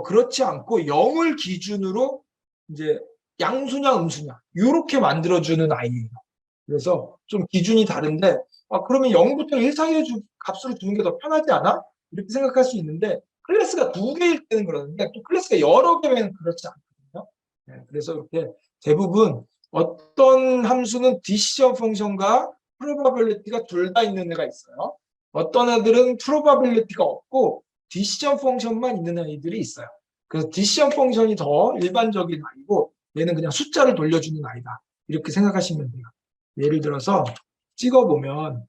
그렇지 않고 0을 기준으로 이제 양수냐 음수냐 이렇게 만들어주는 아이예요. 그래서 좀 기준이 다른데 그러면 0부터 1 사이에 값으로 주는 게 더 편하지 않아? 이렇게 생각할 수 있는데 클래스가 2개일 때는 그러는데 또 클래스가 여러 개면 그렇지 않거든요. 네, 그래서 이렇게 대부분 어떤 함수는 디시전 펑션과 프로바빌리티가 둘 다 있는 애가 있어요. 어떤 애들은 프로바빌리티가 없고 디시전 펑션만 있는 아이들이 있어요. 그래서 디시전 펑션이 더 일반적인 아이고 얘는 그냥 숫자를 돌려주는 아이다. 이렇게 생각하시면 돼요. 예를 들어서 찍어보면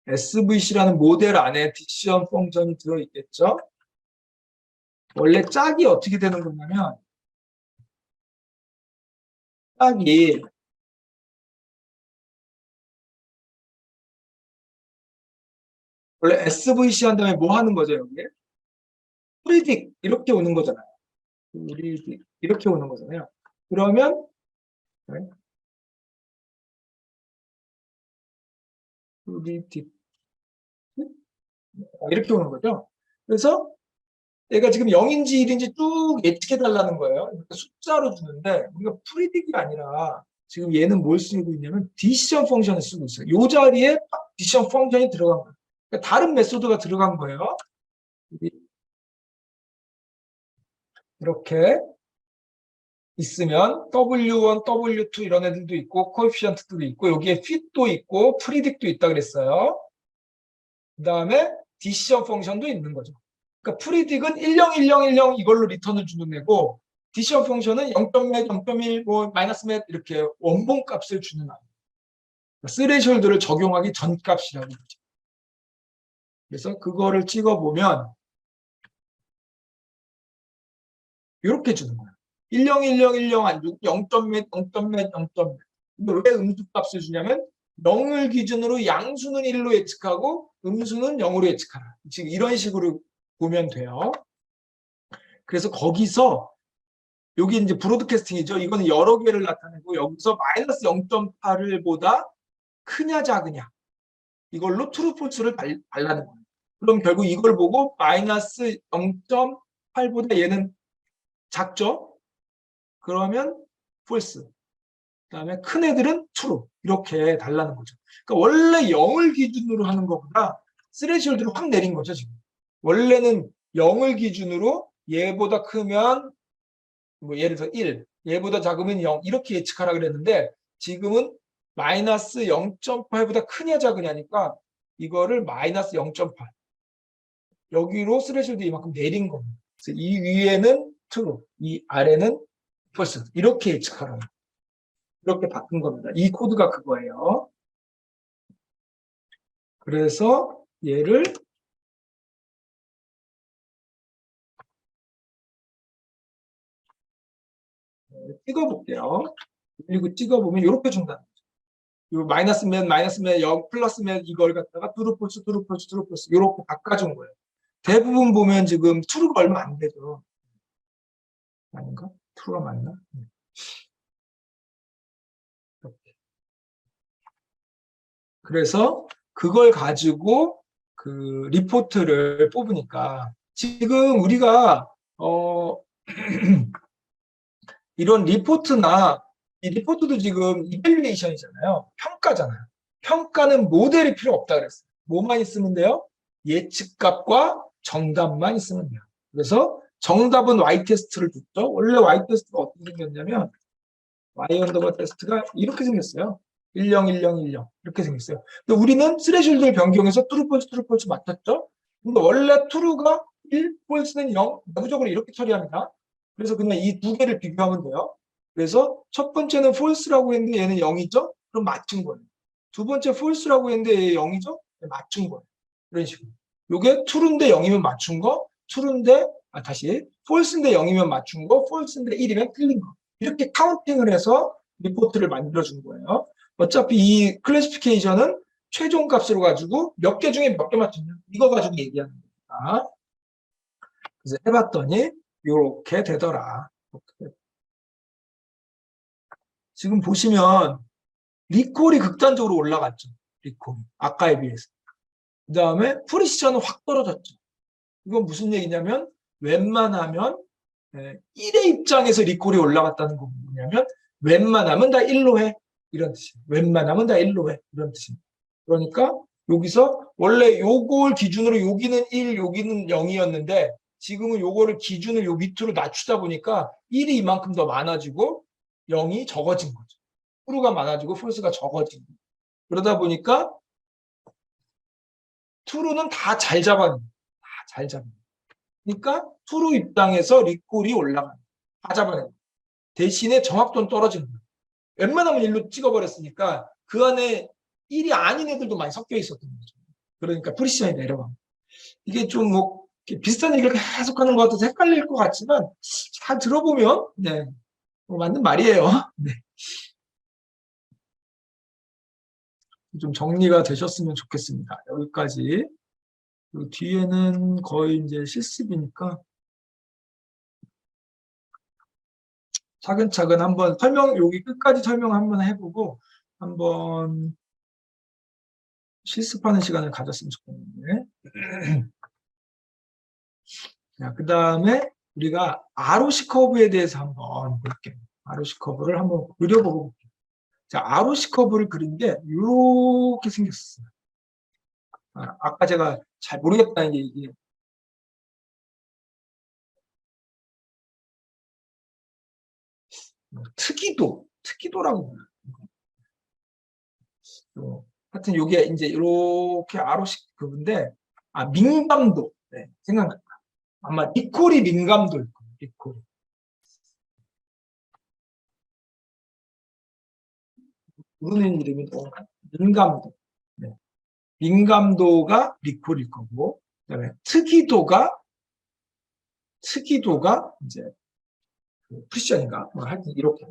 SVC라는 모델 안에 디시전 펑션이 들어있겠죠. 원래 짝이 어떻게 되는 거냐면 짝이 원래 SVC 한 다음에 뭐 하는 거죠 여기? 프리딕 이렇게 오는 거잖아요. 프리딕 이렇게 오는 거잖아요. 그러면 프리딕 이렇게 오는 거죠. 그래서 얘가 지금 0인지 1인지 쭉 예측해 달라는 거예요. 그러니까 숫자로 주는데 우리가 프리딕이 아니라 지금 얘는 뭘 쓰고 있냐면 디시전 펑션을 쓰고 있어요. 이 자리에 디시전 펑션이 들어간 거예요. 그러니까 다른 메소드가 들어간 거예요. 이렇게 있으면 W1, W2 이런 애들도 있고 코에피션트도 있고 여기에 fit도 있고 predict도 있다 그랬어요. 그 다음에 decision 펑션도 있는 거죠. 그러니까 predict은 101010 이걸로 리턴을 주는 애고 decision 펑션은 0.몇, 0.1, 뭐 마이너스 몇 이렇게 원본 값을 주는 애. 스레셜드를 적용하기 전 값이라고 그러죠. 그래서 그거를 찍어보면 이렇게 주는 거예요. 101010 아니고 0.몇, 0.몇, 0.몇. 왜 음수값을 주냐면 0을 기준으로 양수는 1로 예측하고 음수는 0으로 예측하라. 지금 이런 식으로 보면 돼요. 그래서 거기서 여기 이제 브로드캐스팅이죠. 이거는 여러 개를 나타내고 여기서 마이너스 0.8을 보다 크냐 작으냐 이걸로 트루 폴스를 발라는 거예요. 그럼 결국 이걸 보고 마이너스 0.8보다 얘는 작죠? 그러면 폴스. 그다음에 큰 애들은 true. 이렇게 달라는 거죠. 그러니까 원래 0을 기준으로 하는 것보다 스레시홀드를 확 내린 거죠, 지금. 원래는 0을 기준으로 얘보다 크면 뭐 예를 들어 1, 얘보다 작으면 0 이렇게 예측하라 그랬는데 지금은 마이너스 0.8보다 크냐 작으냐니까 이거를 마이너스 0.8 여기로 스레시홀드 이만큼 내린 겁니다. 그래서 이 위에는 true, 이 아래는 false 이렇게 예측하라는 거예요. 이렇게 바꾼 겁니다. 이 코드가 그거예요. 그래서 얘를 찍어볼게요. 그리고 찍어보면 이렇게 준다는 거죠. 요 마이너스면 마이너스면 0 플러스면 이걸 갖다가 트루폴스 트루폴스 트루폴스 이렇게 바꿔준 거예요. 대부분 보면 지금 트루가 얼마 안 되죠. 아닌가? 트루가 맞나? 그래서 그걸 가지고 그 리포트를 뽑으니까 지금 우리가 이런 리포트나 이 리포트도 지금 이밸리에이션이잖아요. 평가잖아요. 평가는 모델이 필요 없다 그랬어요. 뭐만 있으면 돼요? 예측값과 정답만 있으면 돼요. 그래서 정답은 Y 테스트를 줬죠. 원래 Y 테스트가 어떻게 생겼냐면 Y 언더바 테스트가 이렇게 생겼어요. 101010 이렇게 생겼어요. 근데 우리는 스레실드를 변경해서 트루폴스 맞췄죠. 근데 원래 트루가 1, 폴스는 0 내부적으로 이렇게 처리합니다. 그래서 그냥 이 두 개를 비교하면 돼요. 그래서 첫 번째는 false라고 했는데 얘는 0이죠? 그럼 맞춘 거예요. 두 번째 false라고 했는데 얘 0이죠? 맞춘 거예요. 이런 식으로. 요게 true인데 0이면 맞춘 거, true인데 다시 false인데 0이면 맞춘 거, false인데 1이면 틀린 거. 이렇게 카운팅을 해서 리포트를 만들어준 거예요. 어차피 이 클래시피케이션은 최종 값으로 가지고 몇 개 중에 몇 개 맞췄냐 이거 가지고 얘기하는 겁니다. 그래서 해봤더니 이렇게 되더라. 지금 보시면 리콜이 극단적으로 올라갔죠. 리콜이 아까에 비해서. 그 다음에 프리시션은 확 떨어졌죠. 이건 무슨 얘기냐면 웬만하면 1의 입장에서 리콜이 올라갔다는 건 뭐냐면 웬만하면 다 1로 해. 이런 뜻이에요. 웬만하면 다 1로 해. 이런 뜻입니다. 그러니까 여기서 원래 요걸 기준으로 여기는 1, 여기는 0이었는데 지금은 요거를 기준을 요 밑으로 낮추다 보니까 1이 이만큼 더 많아지고 0이 적어진 거죠. 트루가 많아지고 폴스가 적어진 거죠. 그러다 보니까 트루는 다 잘 잡아냅니다. 다 잘 잡아냅니다. 그러니까 트루 입장에서 리콜이 올라갑니다. 다 잡아냅니다. 대신에 정확도는 떨어지는 거예요. 웬만하면 1로 찍어버렸으니까 그 안에 1이 아닌 애들도 많이 섞여 있었던 거죠. 그러니까 프리시션이 내려갑니다. 이게 좀 뭐 비슷한 얘기를 계속 하는 것 같아서 헷갈릴 것 같지만 잘 들어보면 네, 뭐 맞는 말이에요. 네. 좀 정리가 되셨으면 좋겠습니다. 여기까지. 뒤에는 거의 이제 실습이니까 차근차근 한번 여기 끝까지 설명 한번 해보고 한번 실습하는 시간을 가졌으면 좋겠는데. 자, 그 다음에 우리가 ROC 커브에 대해서 한번 볼게요. ROC 커브를 한번 그려보고 볼게요. 자, ROC 커브를 그린 게 이렇게 생겼어요. 아까 제가 잘 모르겠다는 게 이게 특이도라고 불러요. 하여튼 요게 이제 이렇게 아로식 그건데 민감도. 네, 생각났다. 아마 리콜이 민감도일 거예요. 리콜. 부르는 이름이 민감도. 네. 민감도가 리콜일 거고, 그다음에 특이도가 이제 그 쿠션인가 뭐 하여튼 이렇게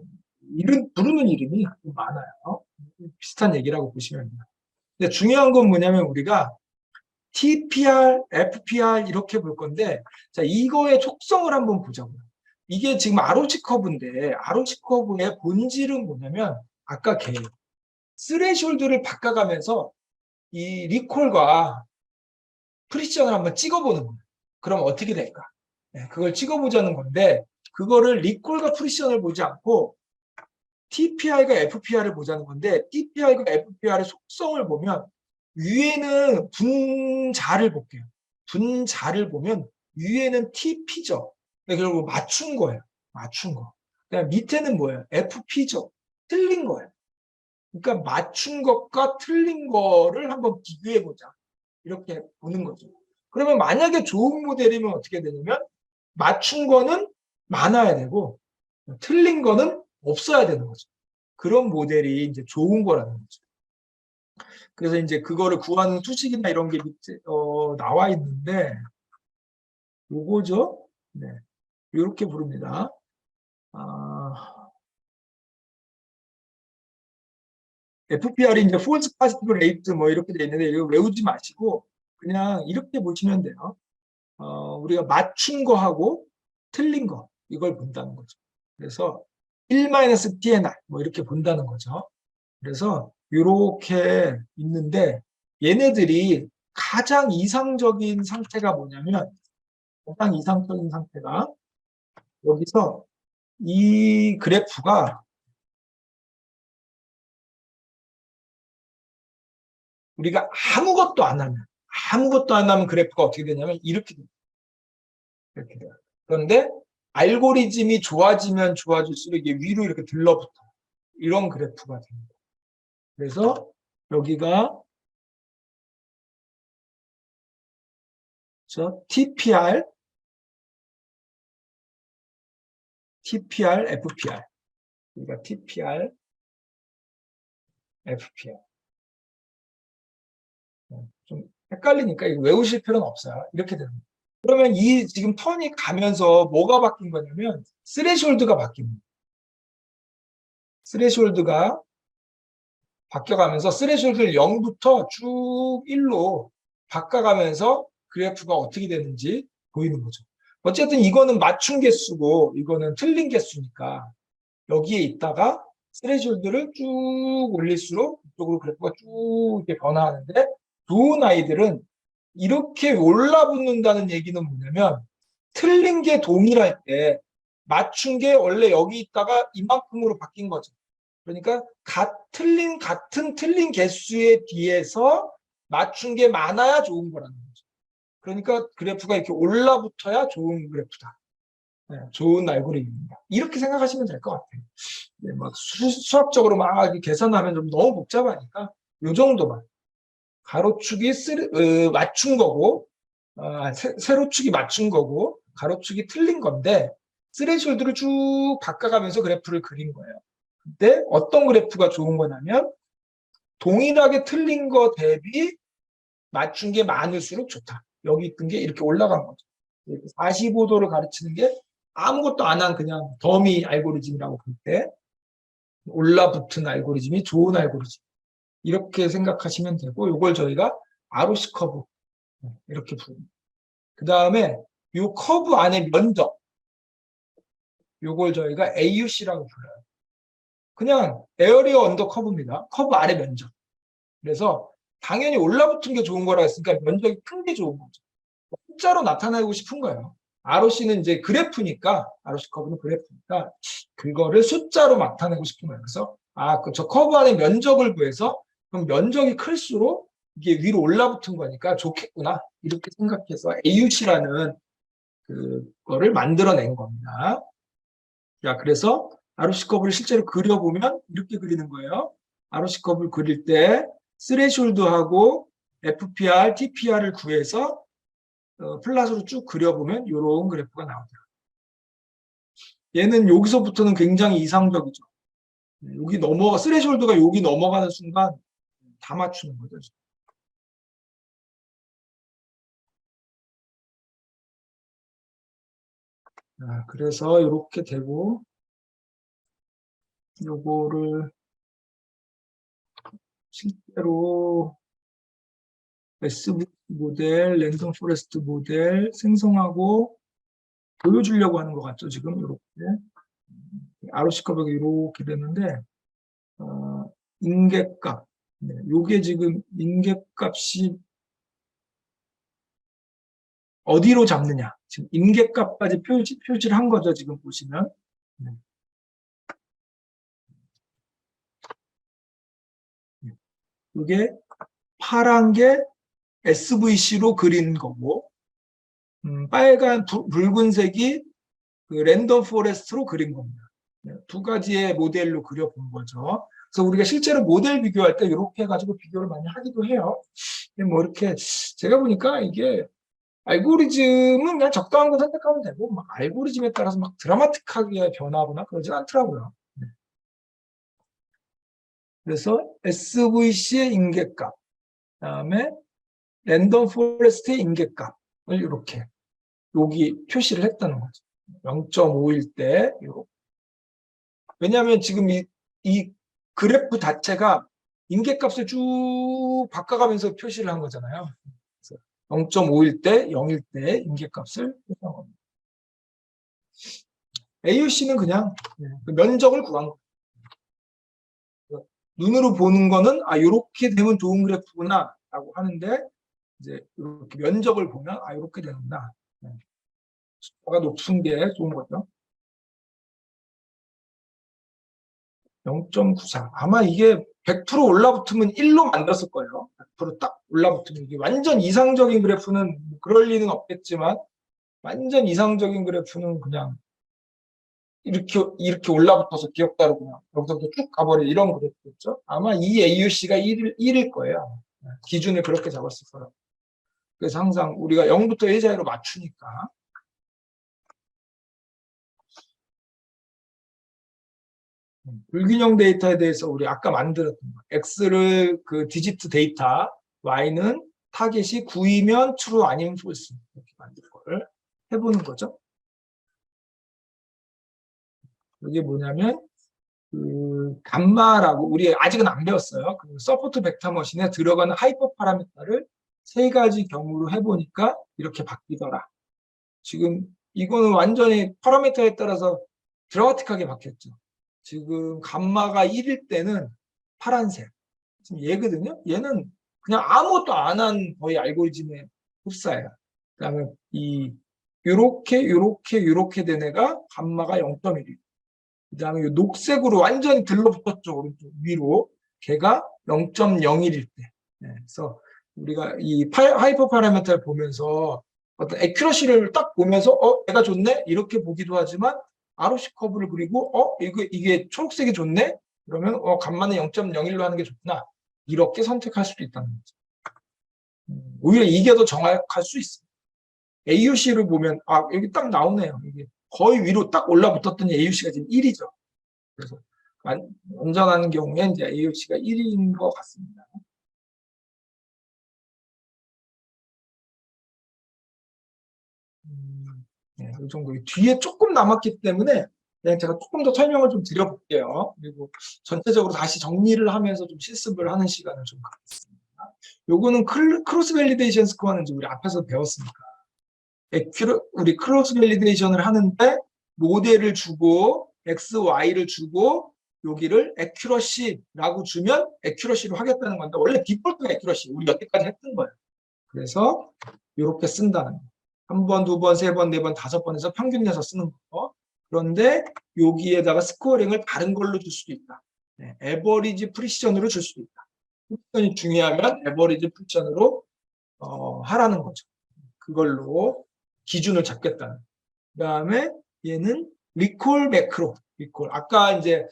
이름 부르는 이름이 많아요. 비슷한 얘기라고 보시면 됩니다. 근데 중요한 건 뭐냐면 우리가 TPR, FPR 이렇게 볼 건데, 자 이거의 속성을 한번 보자고요. 이게 지금 ROC 커브인데 ROC 커브의 본질은 뭐냐면 아까 걔 스레숄드를 바꿔가면서 이 리콜과 프리션을 한번 찍어보는 거예요. 그럼 어떻게 될까? 네, 그걸 찍어보자는 건데 그거를 리콜과 프리션을 보지 않고 TPI가 FPR을 보자는 건데 TPI가 FPR의 속성을 보면 위에는 분자를 볼게요. 분자를 보면 위에는 TP죠. 결국 맞춘 거예요. 맞춘 거. 그다음 밑에는 뭐예요? FP죠. 틀린 거예요. 그러니까 맞춘 것과 틀린 거를 한번 비교해 보자. 이렇게 보는 거죠. 그러면 만약에 좋은 모델이면 어떻게 되냐면 맞춘 거는 많아야 되고 틀린 거는 없어야 되는 거죠. 그런 모델이 이제 좋은 거라는 거죠. 그래서 이제 그거를 구하는 수식이나 이런 게 밑에 나와 있는데 요거죠. 네. 이렇게 부릅니다. FPR이 이제 false positive rate 뭐 이렇게 돼 있는데 이거 외우지 마시고 그냥 이렇게 보시면 돼요. 우리가 맞춘 거하고 틀린 거 이걸 본다는 거죠. 그래서 1-TNR 뭐 이렇게 본다는 거죠. 그래서 이렇게 있는데 얘네들이 가장 이상적인 상태가 뭐냐면 가장 이상적인 상태가 여기서 이 그래프가 우리가 아무것도 안 하면 그래프가 어떻게 되냐면 이렇게 돼요. 이렇게 돼요. 그런데 알고리즘이 좋아지면 좋아질수록 이게 위로 이렇게 들러붙어 이런 그래프가 됩니다. 그래서 여기가 TPR, FPR. 여기가 TPR, FPR. 좀 헷갈리니까 이거 외우실 필요는 없어요. 이렇게 됩니다. 그러면 이 지금 턴이 가면서 뭐가 바뀐 거냐면 스레숄드가 바뀝니다. 스레숄드가 바뀌어가면서 스레숄드를 0부터 쭉 1로 바꿔가면서 그래프가 어떻게 되는지 보이는 거죠. 어쨌든 이거는 맞춘 개수고 이거는 틀린 개수니까 여기에 있다가 스레숄드를 쭉 올릴수록 이쪽으로 그래프가 쭉 이렇게 변화하는데 좋은 아이들은 이렇게 올라붙는다는 얘기는 뭐냐면 틀린 게 동일할 때 맞춘 게 원래 여기 있다가 이만큼으로 바뀐 거죠. 그러니까 같은 틀린 개수에 비해서 맞춘 게 많아야 좋은 거라는 거죠. 그러니까 그래프가 이렇게 올라붙어야 좋은 그래프다. 네, 좋은 알고리즘입니다. 이렇게 생각하시면 될 것 같아요. 네, 막 수학적으로 막 계산하면 좀 너무 복잡하니까 이 정도만. 가로축이 맞춘 거고 세로축이 맞춘 거고 가로축이 틀린 건데 스레숄드를 쭉 바꿔가면서 그래프를 그린 거예요. 근데 어떤 그래프가 좋은 거냐면 동일하게 틀린 거 대비 맞춘 게 많을수록 좋다. 여기 있던 게 이렇게 올라간 거죠. 45도를 가르치는 게 아무것도 안 한 그냥 더미 알고리즘이라고 볼 때 올라붙은 알고리즘이 좋은 알고리즘. 이렇게 생각하시면 되고 이걸 저희가 ROC 커브 이렇게 부릅니다. 그 다음에 이 커브 안에 면적 이걸 저희가 AUC라고 불러요. 그냥 에어리어 언더 커브입니다. 커브 아래 면적. 그래서 당연히 올라붙은 게 좋은 거라 했으니까 면적이 큰 게 좋은 거죠. 숫자로 나타내고 싶은 거예요. ROC는 이제 그래프니까 ROC 커브는 그래프니까 그거를 숫자로 나타내고 싶은 거예요. 그래서 저 커브 안에 면적을 구해서 그럼 면적이 클수록 이게 위로 올라붙은 거니까 좋겠구나 이렇게 생각해서 AUC라는 그거를 만들어낸 겁니다. 자, 그래서 ROC 커브를 실제로 그려보면 이렇게 그리는 거예요. ROC 커브를 그릴 때 스레숄드하고 FPR, TPR을 구해서 플랫으로 쭉 그려보면 이런 그래프가 나오더라고요. 얘는 여기서부터는 굉장히 이상적이죠. 여기 스레숄드가 여기 넘어가는 순간 다 맞추는 거죠. 자, 그래서 이렇게 되고 요거를 실제로 SV 모델, 랜덤 포레스트 모델 생성하고 보여주려고 하는 것 같죠, 지금 이렇게. ROC 커브가 이렇게 되는데 인계값, 네, 요게 지금 인계값이 어디로 잡느냐, 지금 인계값까지 표시를 한 거죠, 지금 보시면. 네. 이게 파란 게 SVC로 그린 거고, 빨간 붉은색이 그 랜덤 포레스트로 그린 겁니다. 네, 두 가지의 모델로 그려본 거죠. 그래서 우리가 실제로 모델 비교할 때 이렇게 해가지고 비교를 많이 하기도 해요. 뭐 이렇게 제가 보니까 이게 알고리즘은 그냥 적당한 거 선택하면 되고 막 알고리즘에 따라서 막 드라마틱하게 변하거나 그러진 않더라고요. 네. 그래서 SVC의 인계값, 그다음에 랜덤 포레스트의 인계값을 이렇게 여기 표시를 했다는 거죠. 0.5일 때 이렇게. 왜냐하면 지금 이 그래프 자체가 인계값을 쭉 바꿔가면서 표시를 한 거잖아요. 0.5일 때, 0일 때 인계값을 표시한 겁니다. AUC는 그냥 그 면적을 구한 거예요. 눈으로 보는 거는 이렇게 되면 좋은 그래프구나 라고 하는데 이제 이렇게 면적을 보면 이렇게 되는구나. 숫자가 높은 게 좋은 거죠. 0.94. 아마 이게 100% 올라붙으면 1로 만들었을 거예요. 100%딱 올라붙으면 이게 완전 이상적인 그래프는 그럴 리는 없겠지만 완전 이상적인 그래프는 그냥 이렇게 올라붙어서 기억다로 그냥 여기서부터 쭉 가버릴 이런 그래프겠죠. 아마 이 AUC가 1일 거예요. 기준을 그렇게 잡았을 거예요. 그래서 항상 우리가 0부터 1 사이로 맞추니까. 불균형 데이터에 대해서 우리 아까 만들었던 거. X를 그 디지트 데이터, Y는 타겟이 9이면 true 아니면 false 이렇게 만들 거를 해보는 거죠. 이게 뭐냐면 그 감마라고 우리 아직은 안 배웠어요. 그 서포트 벡터 머신에 들어가는 하이퍼 파라미터를 세 가지 경우로 해보니까 이렇게 바뀌더라. 지금 이거는 완전히 파라미터에 따라서 드라마틱하게 바뀌었죠. 지금 감마가 1일 때는 파란색. 지금 얘거든요. 얘는 그냥 아무것도 안 한 거의 알고리즘의 흡사예요. 그다음에 요렇게 된 애가 감마가 0.1. 그다음에 이 녹색으로 완전히 들러붙었죠. 오른쪽 위로. 걔가 0.01일 때. 네, 그래서 우리가 이 하이퍼 파라미터를 보면서 어떤 액큐러시를 딱 보면서 얘가 좋네 이렇게 보기도 하지만 ROC 커브를 그리고 이게 초록색이 좋네 그러면 간만에 0.01로 하는 게 좋구나 이렇게 선택할 수도 있다는 거죠. 오히려 이게 더 정확할 수 있어요. AUC를 보면 여기 딱 나오네요. 이게 거의 위로 딱 올라붙었더니 AUC가 지금 1이죠. 그래서 완전한 경우에 이제 AUC가 1인 것 같습니다. 네, 이 정도. 뒤에 조금 남았기 때문에 그냥 제가 조금 더 설명을 좀 드려볼게요. 그리고 전체적으로 다시 정리를 하면서 좀 실습을 하는 시간을 좀 갖겠습니다. 요거는 크로스 밸리데이션 스코어는 이제 우리 앞에서 배웠으니까. 우리 크로스 밸리데이션을 하는데 모델을 주고 X, Y를 주고 여기를 액큐러시라고 주면 액큐러시로 하겠다는 건데 원래 디폴트가 액큐러시 우리 여태까지 했던 거예요. 그래서 이렇게 쓴다는 거. 한 번, 두 번, 세 번, 네 번, 다섯 번에서 평균 내서 쓰는 거. 그런데 여기에다가 스코어링을 다른 걸로 줄 수도 있다. 에버리지 프리시전으로 줄 수도 있다. 프리션이 중요하면 에버리지 프리션으로 하라는 거죠. 그걸로 기준을 잡겠다는. 그 다음에 얘는 리콜 매크로. 리콜. 아까 이제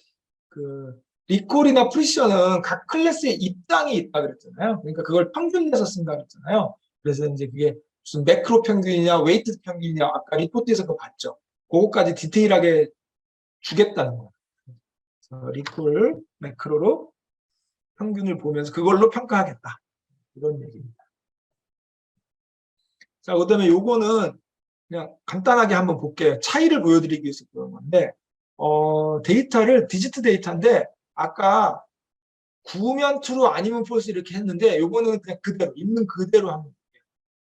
그 리콜이나 프리션은 각 클래스의 입장이 있다 그랬잖아요. 그러니까 그걸 평균 내서 쓴다 그랬잖아요. 그래서 이제 그게 무슨 매크로 평균이냐 웨이트 평균이냐 아까 리포트에서 그거 봤죠. 그거까지 디테일하게 주겠다는 거예요. 리콜 매크로로 평균을 보면서 그걸로 평가하겠다. 이런 얘기입니다. 자, 그다음에 요거는 그냥 간단하게 한번 볼게요. 차이를 보여드리기 위해서 그런 건데 데이터를 디지트 데이터인데 아까 구면 true 아니면 false 이렇게 했는데 요거는 그냥 그대로 있는 그대로 하면 돼요.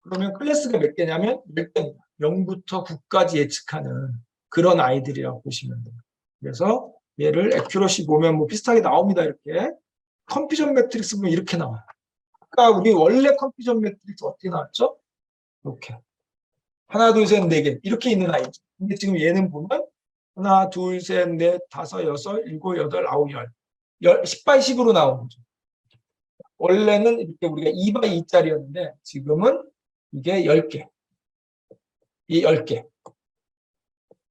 그러면 클래스가 몇 개냐면 10개입니다. 0부터 9까지 예측하는 그런 아이들이라고 보시면 돼요. 그래서 얘를 액큐러시 보면 뭐 비슷하게 나옵니다. 이렇게 컨퓨전 매트릭스 보면 이렇게 나와요. 아까 우리 원래 컨퓨전 매트릭스 어떻게 나왔죠? 이렇게 하나 둘 셋 네 개 이렇게 있는 아이죠. 근데 지금 얘는 보면 하나 둘 셋 넷 다섯 여섯 일곱 여덟 아홉 열 10by 10으로 나오는 거죠. 원래는 이렇게 우리가 2by 2짜리였는데 지금은 이게 10개. 이 10개.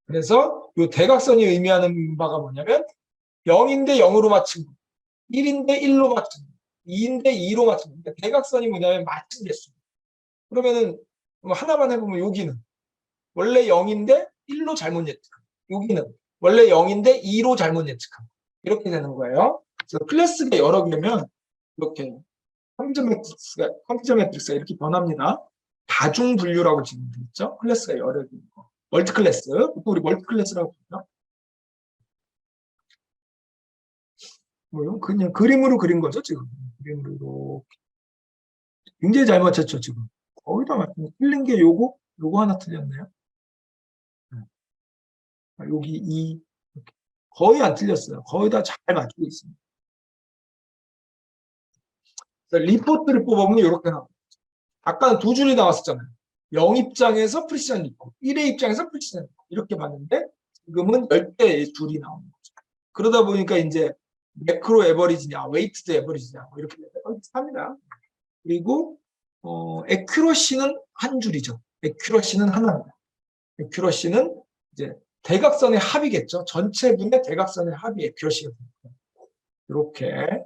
그래서 이 대각선이 의미하는 바가 뭐냐면 0인데 0으로 맞춘 거, 1인데 1로 맞춘 거, 2인데 2로 맞춘 거. 그러니까 대각선이 뭐냐면 맞춘 개수. 그러면은 뭐 하나만 해보면 여기는 원래 0인데 1로 잘못 예측한 거. 여기는 원래 0인데 2로 잘못 예측한 거. 이렇게 되는 거예요. 그래서 클래스가 여러 개면 이렇게 컴퓨터 매트릭스가 이렇게 변합니다. 다중 분류라고 지금 돼 있죠. 클래스가 여러 개 있고 멀티 클래스. 보통 우리 멀티 클래스라고 부르죠. 뭐 그냥 그림으로 그린 거죠 지금. 그림으로 굉장히 잘 맞췄죠 지금. 거의 다 맞췄네. 틀린 게 요거 하나 틀렸네요. 여기 이 거의 안 틀렸어요. 거의 다 잘 맞추고 있습니다. 리포트를 뽑아보면 이렇게 나옵니다. 아까는 두 줄이 나왔었잖아요. 0 입장에서 프리시전 리포트, 1의 입장에서 프리시전 리포트 이렇게 봤는데 지금은 10개의 줄이 나오는 거죠. 그러다 보니까 이제 매크로 에버리지냐, 웨이트드 에버리지냐 뭐 이렇게 비슷합니다. 그리고 에큐러시는 한 줄이죠. 에큐러시는 하나입니다. 에큐러시는 이제 대각선의 합이겠죠. 전체 분의 대각선의 합이 에큐러시가 됩니다. 이렇게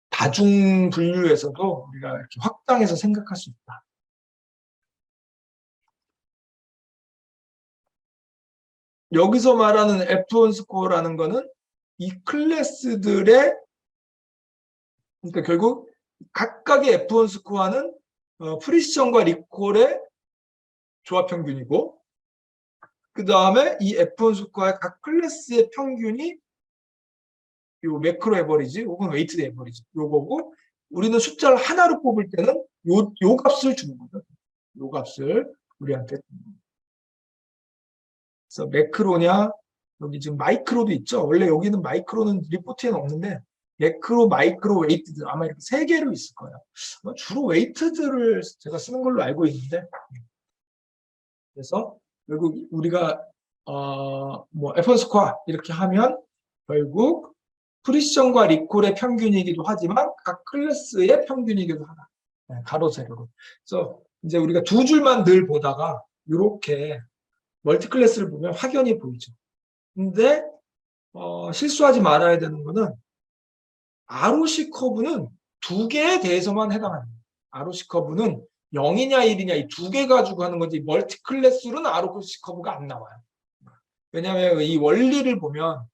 다중 분류에서도 우리가 이렇게 확장해서 생각할 수 있다. 여기서 말하는 F1 스코어라는 거는 이 클래스들의 그러니까 결국 각각의 F1 스코어는 프리시전과 리콜의 조합 평균이고 그 다음에 이 F1 스코어의 각 클래스의 평균이 요 매크로 에버리지 혹은 웨이트드 에버리지 요거고 우리는 숫자를 하나로 뽑을 때는 요 값을 주는 거죠. 요 값을 우리한테 주는 거죠. 그래서 매크로냐 여기 지금 마이크로도 있죠. 원래 여기는 마이크로는 리포트에는 없는데 매크로, 마이크로, 웨이트드 아마 이렇게 세 개로 있을 거예요. 주로 웨이트드를 제가 쓰는 걸로 알고 있는데 그래서 결국 우리가 뭐 F1 스코어 이렇게 하면 결국 프리시전과 리콜의 평균이기도 하지만 각 클래스의 평균이기도 하다. 네, 가로 세로로. 그래서 이제 우리가 두 줄만 늘 보다가 이렇게 멀티 클래스를 보면 확연히 보이죠. 근데 실수하지 말아야 되는 거는 ROC 커브는 두 개에 대해서만 해당합니다. ROC 커브는 0이냐 1이냐 이 두 개 가지고 하는 건지 멀티 클래스로는 ROC 커브가 안 나와요. 왜냐하면 이 원리를 보면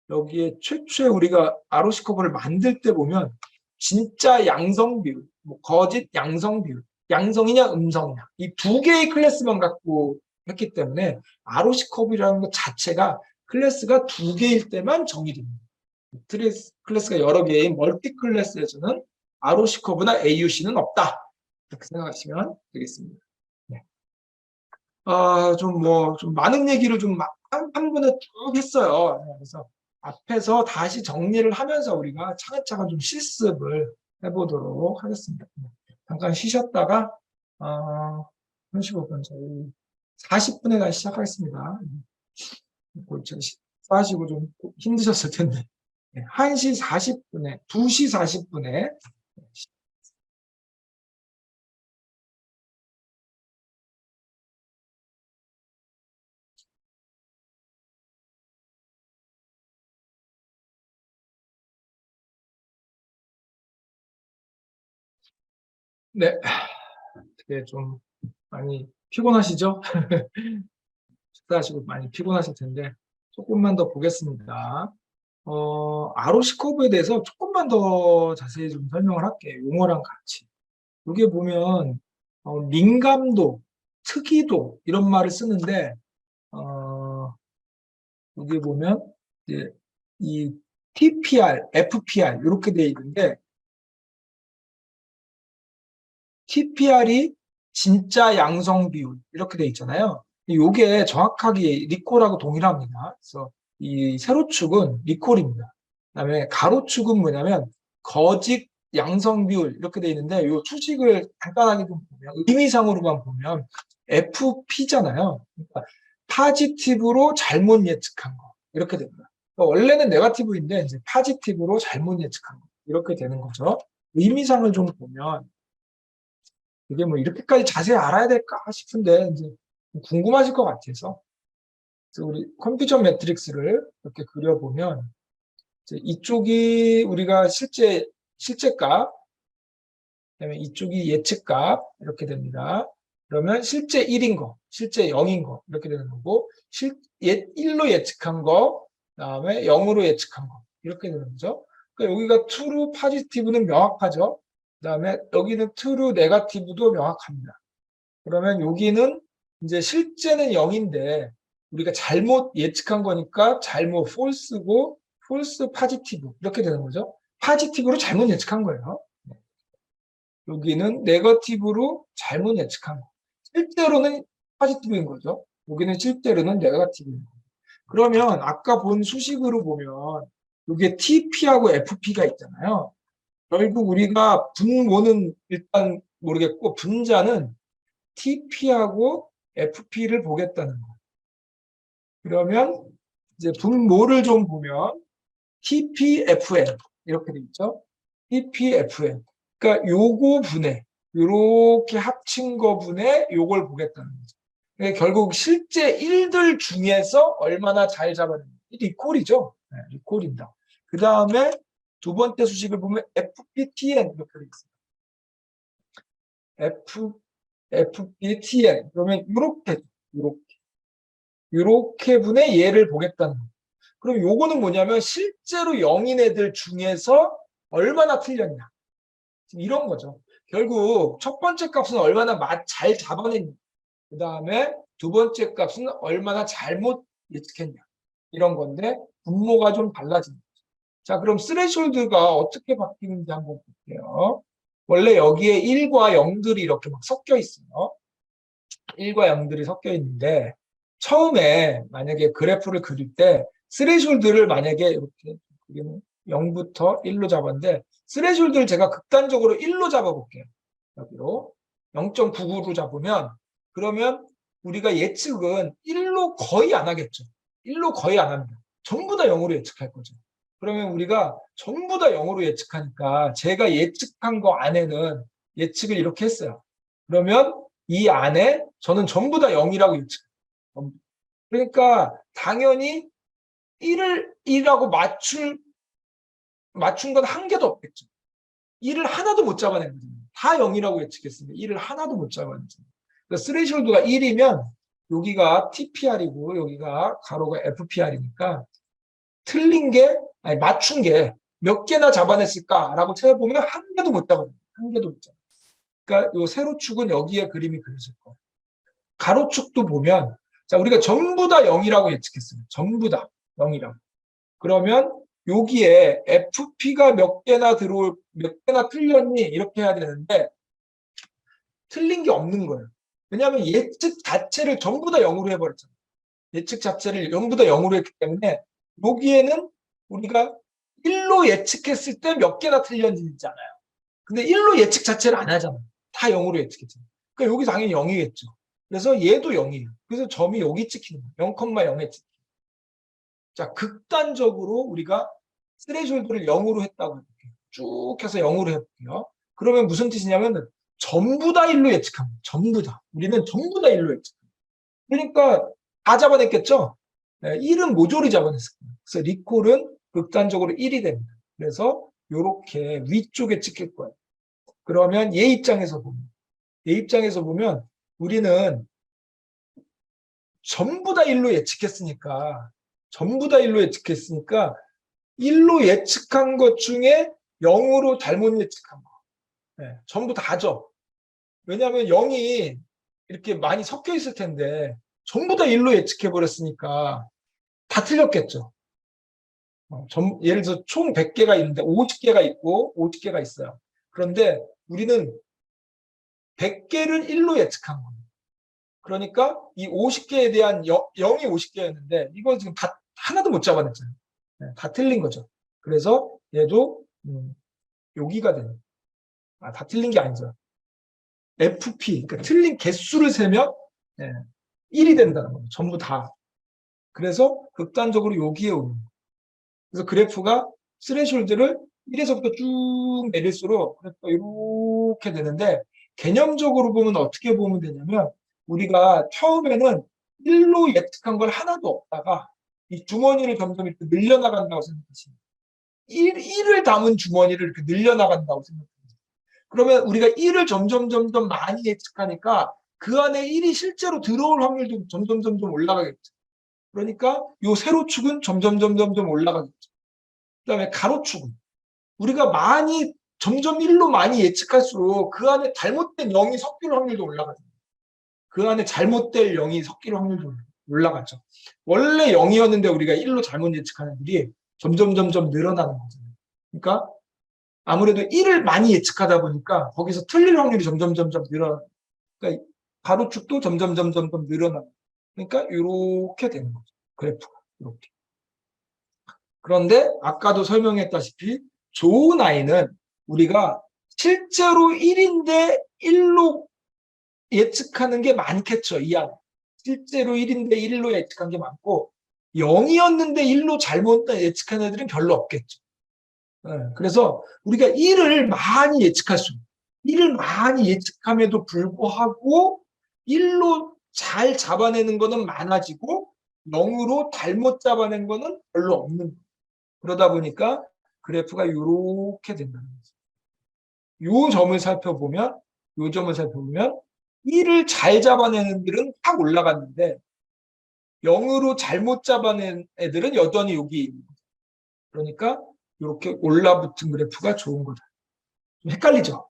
여기에 최초에 우리가 ROC 커브를 만들 때 보면 진짜 양성 비율, 뭐 거짓 양성 비율, 양성이냐 음성이냐 이 두 개의 클래스만 갖고 했기 때문에 ROC 커브라는 것 자체가 클래스가 두 개일 때만 정의됩니다. 클래스가 여러 개인 멀티 클래스에서는 ROC 커브나 AUC는 없다. 이렇게 생각하시면 되겠습니다. 네. 좀 많은 얘기를 좀 한 번에 쭉 했어요. 그래서 앞에서 다시 정리를 하면서 우리가 차근차근 좀 실습을 해보도록 하겠습니다. 잠깐 쉬셨다가 35분 저희 40분에 다시 시작하겠습니다. 하시고 좀 힘드셨을 텐데 1시 40분에 2시 40분에 네, 되게 좀 많이 피곤하시죠? 식사하시고 많이 피곤하실 텐데 조금만 더 보겠습니다. ROC 커브에 대해서 조금만 더 자세히 좀 설명을 할게요. 용어랑 같이. 여기에 보면 민감도, 특이도 이런 말을 쓰는데 여기 보면 이제 이 TPR, FPR 이렇게 돼 있는데 TPR이 진짜 양성 비율 이렇게 돼 있잖아요. 이게 정확하게 리콜하고 동일합니다. 그래서 이 세로축은 리콜입니다. 그다음에 가로축은 뭐냐면 거짓 양성 비율 이렇게 돼 있는데 이 수식을 간단하게 좀 보면 의미상으로만 보면 FP잖아요. 그러니까 파지티브로 잘못 예측한 거 이렇게 됩니다. 그러니까 원래는 네거티브인데 이제 파지티브로 잘못 예측한 거 이렇게 되는 거죠. 의미상을 좀 보면 이게 뭐 이렇게까지 자세히 알아야 될까 싶은데 이제 궁금하실 것 같아서 그래서 우리 컴퓨터 매트릭스를 이렇게 그려보면 이제 이쪽이 우리가 실제 값, 그다음에 이쪽이 예측 값 이렇게 됩니다. 그러면 실제 1인 거, 실제 0인 거 이렇게 되는 거고 1로 예측한 거, 그다음에 0으로 예측한 거 이렇게 되는 거죠. 그러니까 여기가 true, positive는 명확하죠. 그다음에 여기는 true, negative도 명확합니다. 그러면 여기는 이제 실제는 0인데 우리가 잘못 예측한 거니까 잘못 false고 false positive 이렇게 되는 거죠. positive로 잘못 예측한 거예요. 여기는 네거티브로 잘못 예측한 거. 실제로는 positive인 거죠. 여기는 실제로는 네거티브인 거. 그러면 아까 본 수식으로 보면 여기에 TP하고 FP가 있잖아요. 결국 우리가 분모는 일단 모르겠고 분자는 TP하고 FP를 보겠다는 거. 그러면 이제 분모를 좀 보면 TPFN 이렇게 돼 있죠. TPFN. 그러니까 요거 분해, 요렇게 합친 거 분해 요걸 보겠다는 거죠. 그러니까 결국 실제 일들 중에서 얼마나 잘 잡아내는지 리콜이죠. 네, 리콜입니다. 그 다음에 두 번째 수식을 보면 FPTN 이렇게 돼 있어요. FPTN 그러면 이렇게 분의 얘를 보겠다는 거예요. 그럼 요거는 뭐냐면 실제로 영인 애들 중에서 얼마나 틀렸냐 이런 거죠. 결국 첫 번째 값은 얼마나 잘 잡아냈냐, 그 다음에 두 번째 값은 얼마나 잘못 예측했냐 이런 건데 분모가 좀 달라집니다. 자, 그럼 스레숄드가 어떻게 바뀌는지 한번 볼게요. 원래 여기에 1과 0들이 이렇게 막 섞여 있어요. 1과 0들이 섞여 있는데 처음에 만약에 그래프를 그릴 때 스레숄드를 만약에 이렇게 0부터 1로 잡았는데 스레숄드를 제가 극단적으로 1로 잡아볼게요. 여기로 0.99로 잡으면 그러면 우리가 예측은 1로 거의 안 하겠죠. 1로 거의 안 합니다. 전부 다 0으로 예측할 거죠. 그러면 우리가 전부 다 0으로 예측하니까 제가 예측한 거 안에는 예측을 이렇게 했어요. 그러면 이 안에 저는 전부 다 0이라고 예측해요. 그러니까 당연히 1이라고 맞춘 건 한 개도 없겠죠. 1을 하나도 못 잡아낸 거죠. 다 0이라고 예측했습니다. 1을 하나도 못 잡아냈죠. 그러니까 스레이숄드가 1이면 여기가 TPR이고 여기가 가로가 FPR이니까 틀린 게, 아니 맞춘 게 몇 개나 잡아냈을까라고 찾아보면 한 개도 못 잡아냈어요. 한 개도 못 잡아냈어요. 그러니까 요 세로축은 여기에 그림이 그려질 거예요. 가로축도 보면 자 우리가 전부 다 0이라고 예측했어요. 전부 다 0이라고. 그러면 여기에 FP가 몇 개나 틀렸니 이렇게 해야 되는데 틀린 게 없는 거예요. 왜냐하면 예측 자체를 전부 다 0으로 해버렸잖아요. 예측 자체를 전부 다 0으로 했기 때문에 여기에는 우리가 1로 예측했을 때 몇 개나 틀렸는지잖아요. 근데 1로 예측 자체를 안 하잖아요. 다 0으로 예측했잖아요. 그러니까 여기 당연히 0이겠죠. 그래서 얘도 0이에요. 그래서 점이 여기 찍히는 거예요. 0,0에 찍히는 거예요. 자, 극단적으로 우리가 스레숄드를 0으로 했다고 해볼게요. 쭉 해서 0으로 해볼게요. 그러면 무슨 뜻이냐면 전부 다 1로 예측합니다. 전부 다. 우리는 전부 다 1로 예측합니다. 그러니까 다 잡아냈겠죠? 1은 모조리 잡아냈을 거예요. 그래서 리콜은 극단적으로 1이 됩니다. 그래서 이렇게 위쪽에 찍힐 거예요. 그러면 얘 입장에서 보면 우리는 전부 다 1로 예측했으니까 1로 예측한 것 중에 0으로 잘못 예측한 거. 네, 전부 다죠. 왜냐하면 0이 이렇게 많이 섞여 있을 텐데 전부 다 1로 예측해 버렸으니까 다 틀렸겠죠. 예를 들어서 총 100개가 있는데 50개가 있고 50개가 있어요. 그런데 우리는 100개를 1로 예측한 거예요. 그러니까 이 50개에 대한 0이 50개였는데 이거 지금 다 하나도 못 잡아냈잖아요. 네, 다 틀린 거죠. 그래서 얘도 여기가 되는. 다 틀린 게 아니죠. FP, 그러니까 틀린 개수를 세면 1이 된다는 거예요. 전부 다. 그래서 극단적으로 여기에 오는 거예요. 그래서 그래프가 스레숄드를 1에서부터 쭉 내릴수록 그래프가 이렇게 되는데 개념적으로 보면 어떻게 보면 되냐면 우리가 처음에는 1로 예측한 걸 하나도 없다가 이 주머니를 점점 이렇게 늘려나간다고 생각하시면 1을 담은 주머니를 이렇게 늘려나간다고 생각하시면 그러면 우리가 1을 점점 많이 예측하니까 그 안에 1이 실제로 들어올 확률도 점점 올라가겠죠. 그러니까 이 세로축은 점점 올라가겠죠. 그다음에 가로축은 우리가 많이 점점 1로 많이 예측할수록 그 안에 잘못된 0이 섞일 확률도 올라가죠. 그 안에 잘못될 0이 섞일 확률도 올라가죠. 원래 0이었는데 우리가 1로 잘못 예측하는 일이 점점 늘어나는 거잖아요. 그러니까 아무래도 1을 많이 예측하다 보니까 거기서 틀릴 확률이 점점 늘어나요. 그러니까 가로축도 점점 늘어나요. 그러니까 이렇게 되는 거죠. 그래프가 이렇게. 그런데 아까도 설명했다시피 좋은 아이는 우리가 실제로 1인데 1로 예측하는 게 많겠죠. 이 안에. 실제로 1인데 1로 예측한 게 많고 0이었는데 1로 잘못 예측한 애들은 별로 없겠죠. 그래서 우리가 1을 많이 예측할수록 1을 많이 예측함에도 불구하고 1로 잘 잡아내는 거는 많아지고 0으로 잘못 잡아낸 거는 별로 없는 거예요. 그러다 보니까 그래프가 이렇게 된다는 거죠. 요 점을 살펴보면 1을 잘 잡아내는 애들은 확 올라갔는데 0으로 잘못 잡아낸 애들은 여전히 여기 있는 거죠. 그러니까 이렇게 올라붙은 그래프가 좋은 거다. 좀 헷갈리죠?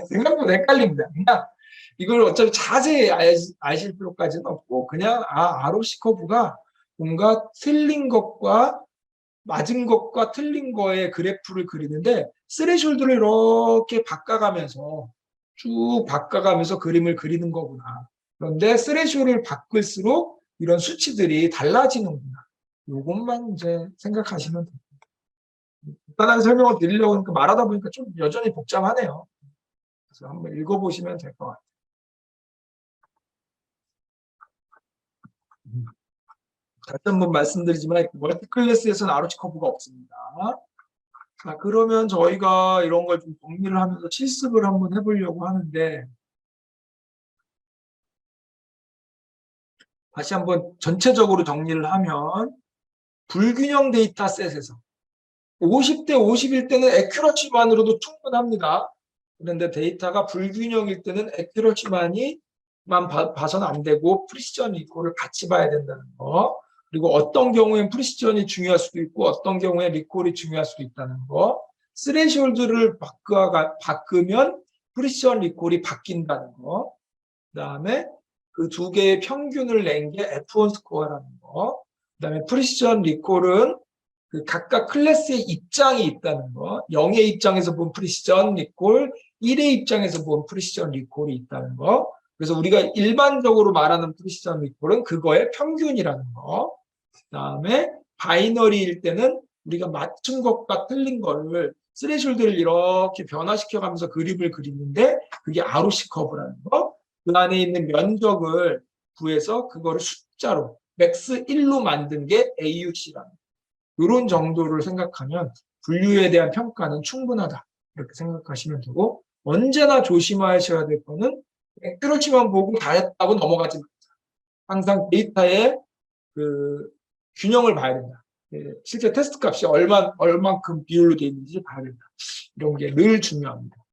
생각보다 헷갈립니다. 그냥 이걸 어차피 자세히 아실 필요까지는 없고 그냥 ROC 커브가 뭔가 틀린 것과 맞은 것과 틀린 거의 그래프를 그리는데 스레숄드를 이렇게 바꿔가면서 쭉 바꿔가면서 그림을 그리는 거구나. 그런데 스레숄을 바꿀수록 이런 수치들이 달라지는구나. 이것만 이제 생각하시면 됩니다. 간단하게 설명을 드리려고 하니까 말하다 보니까 좀 여전히 복잡하네요. 그래서 한번 읽어보시면 될 것 같아요. 다시 한번 말씀드리지만 멀티클래스에서는 ROC 커브가 없습니다. 자, 그러면 저희가 이런 걸 좀 정리를 하면서 실습을 한번 해보려고 하는데 다시 한번 전체적으로 정리를 하면 불균형 데이터셋에서 50대 50일 때는 애큐러시만으로도 충분합니다. 그런데 데이터가 불균형일 때는 애큐러시만만 봐서는 안 되고 프리시전 리콜을 같이 봐야 된다는 거. 그리고 어떤 경우엔 프리시전이 중요할 수도 있고 어떤 경우에 리콜이 중요할 수도 있다는 거. 스레숄드를 바꾸면 프리시전 리콜이 바뀐다는 거. 그다음에 그 두 개의 평균을 낸 게 F1 스코어라는 거. 그다음에 프리시전 리콜은 그 각각 클래스의 입장이 있다는 거. 0의 입장에서 본 프리시전 리콜, 1의 입장에서 본 프리시전 리콜이 있다는 거. 그래서 우리가 일반적으로 말하는 프리시전 리콜은 그거의 평균이라는 거. 그다음에 바이너리일 때는 우리가 맞춘 것과 틀린 거를 스레숄드를 이렇게 변화시켜가면서 그림을 그리는데 그게 ROC 커브라는 거. 그 안에 있는 면적을 구해서 그거를 숫자로 맥스 1로 만든 게 AUC라는 거. 이런 정도를 생각하면 분류에 대한 평가는 충분하다. 이렇게 생각하시면 되고 언제나 조심하셔야 될 거는 액큐러시만 보고 다 했다고 넘어가지 말자. 항상 데이터의 그 균형을 봐야 된다. 실제 테스트 값이 얼만큼 비율로 되어 있는지 봐야 된다. 이런 게 늘 중요합니다.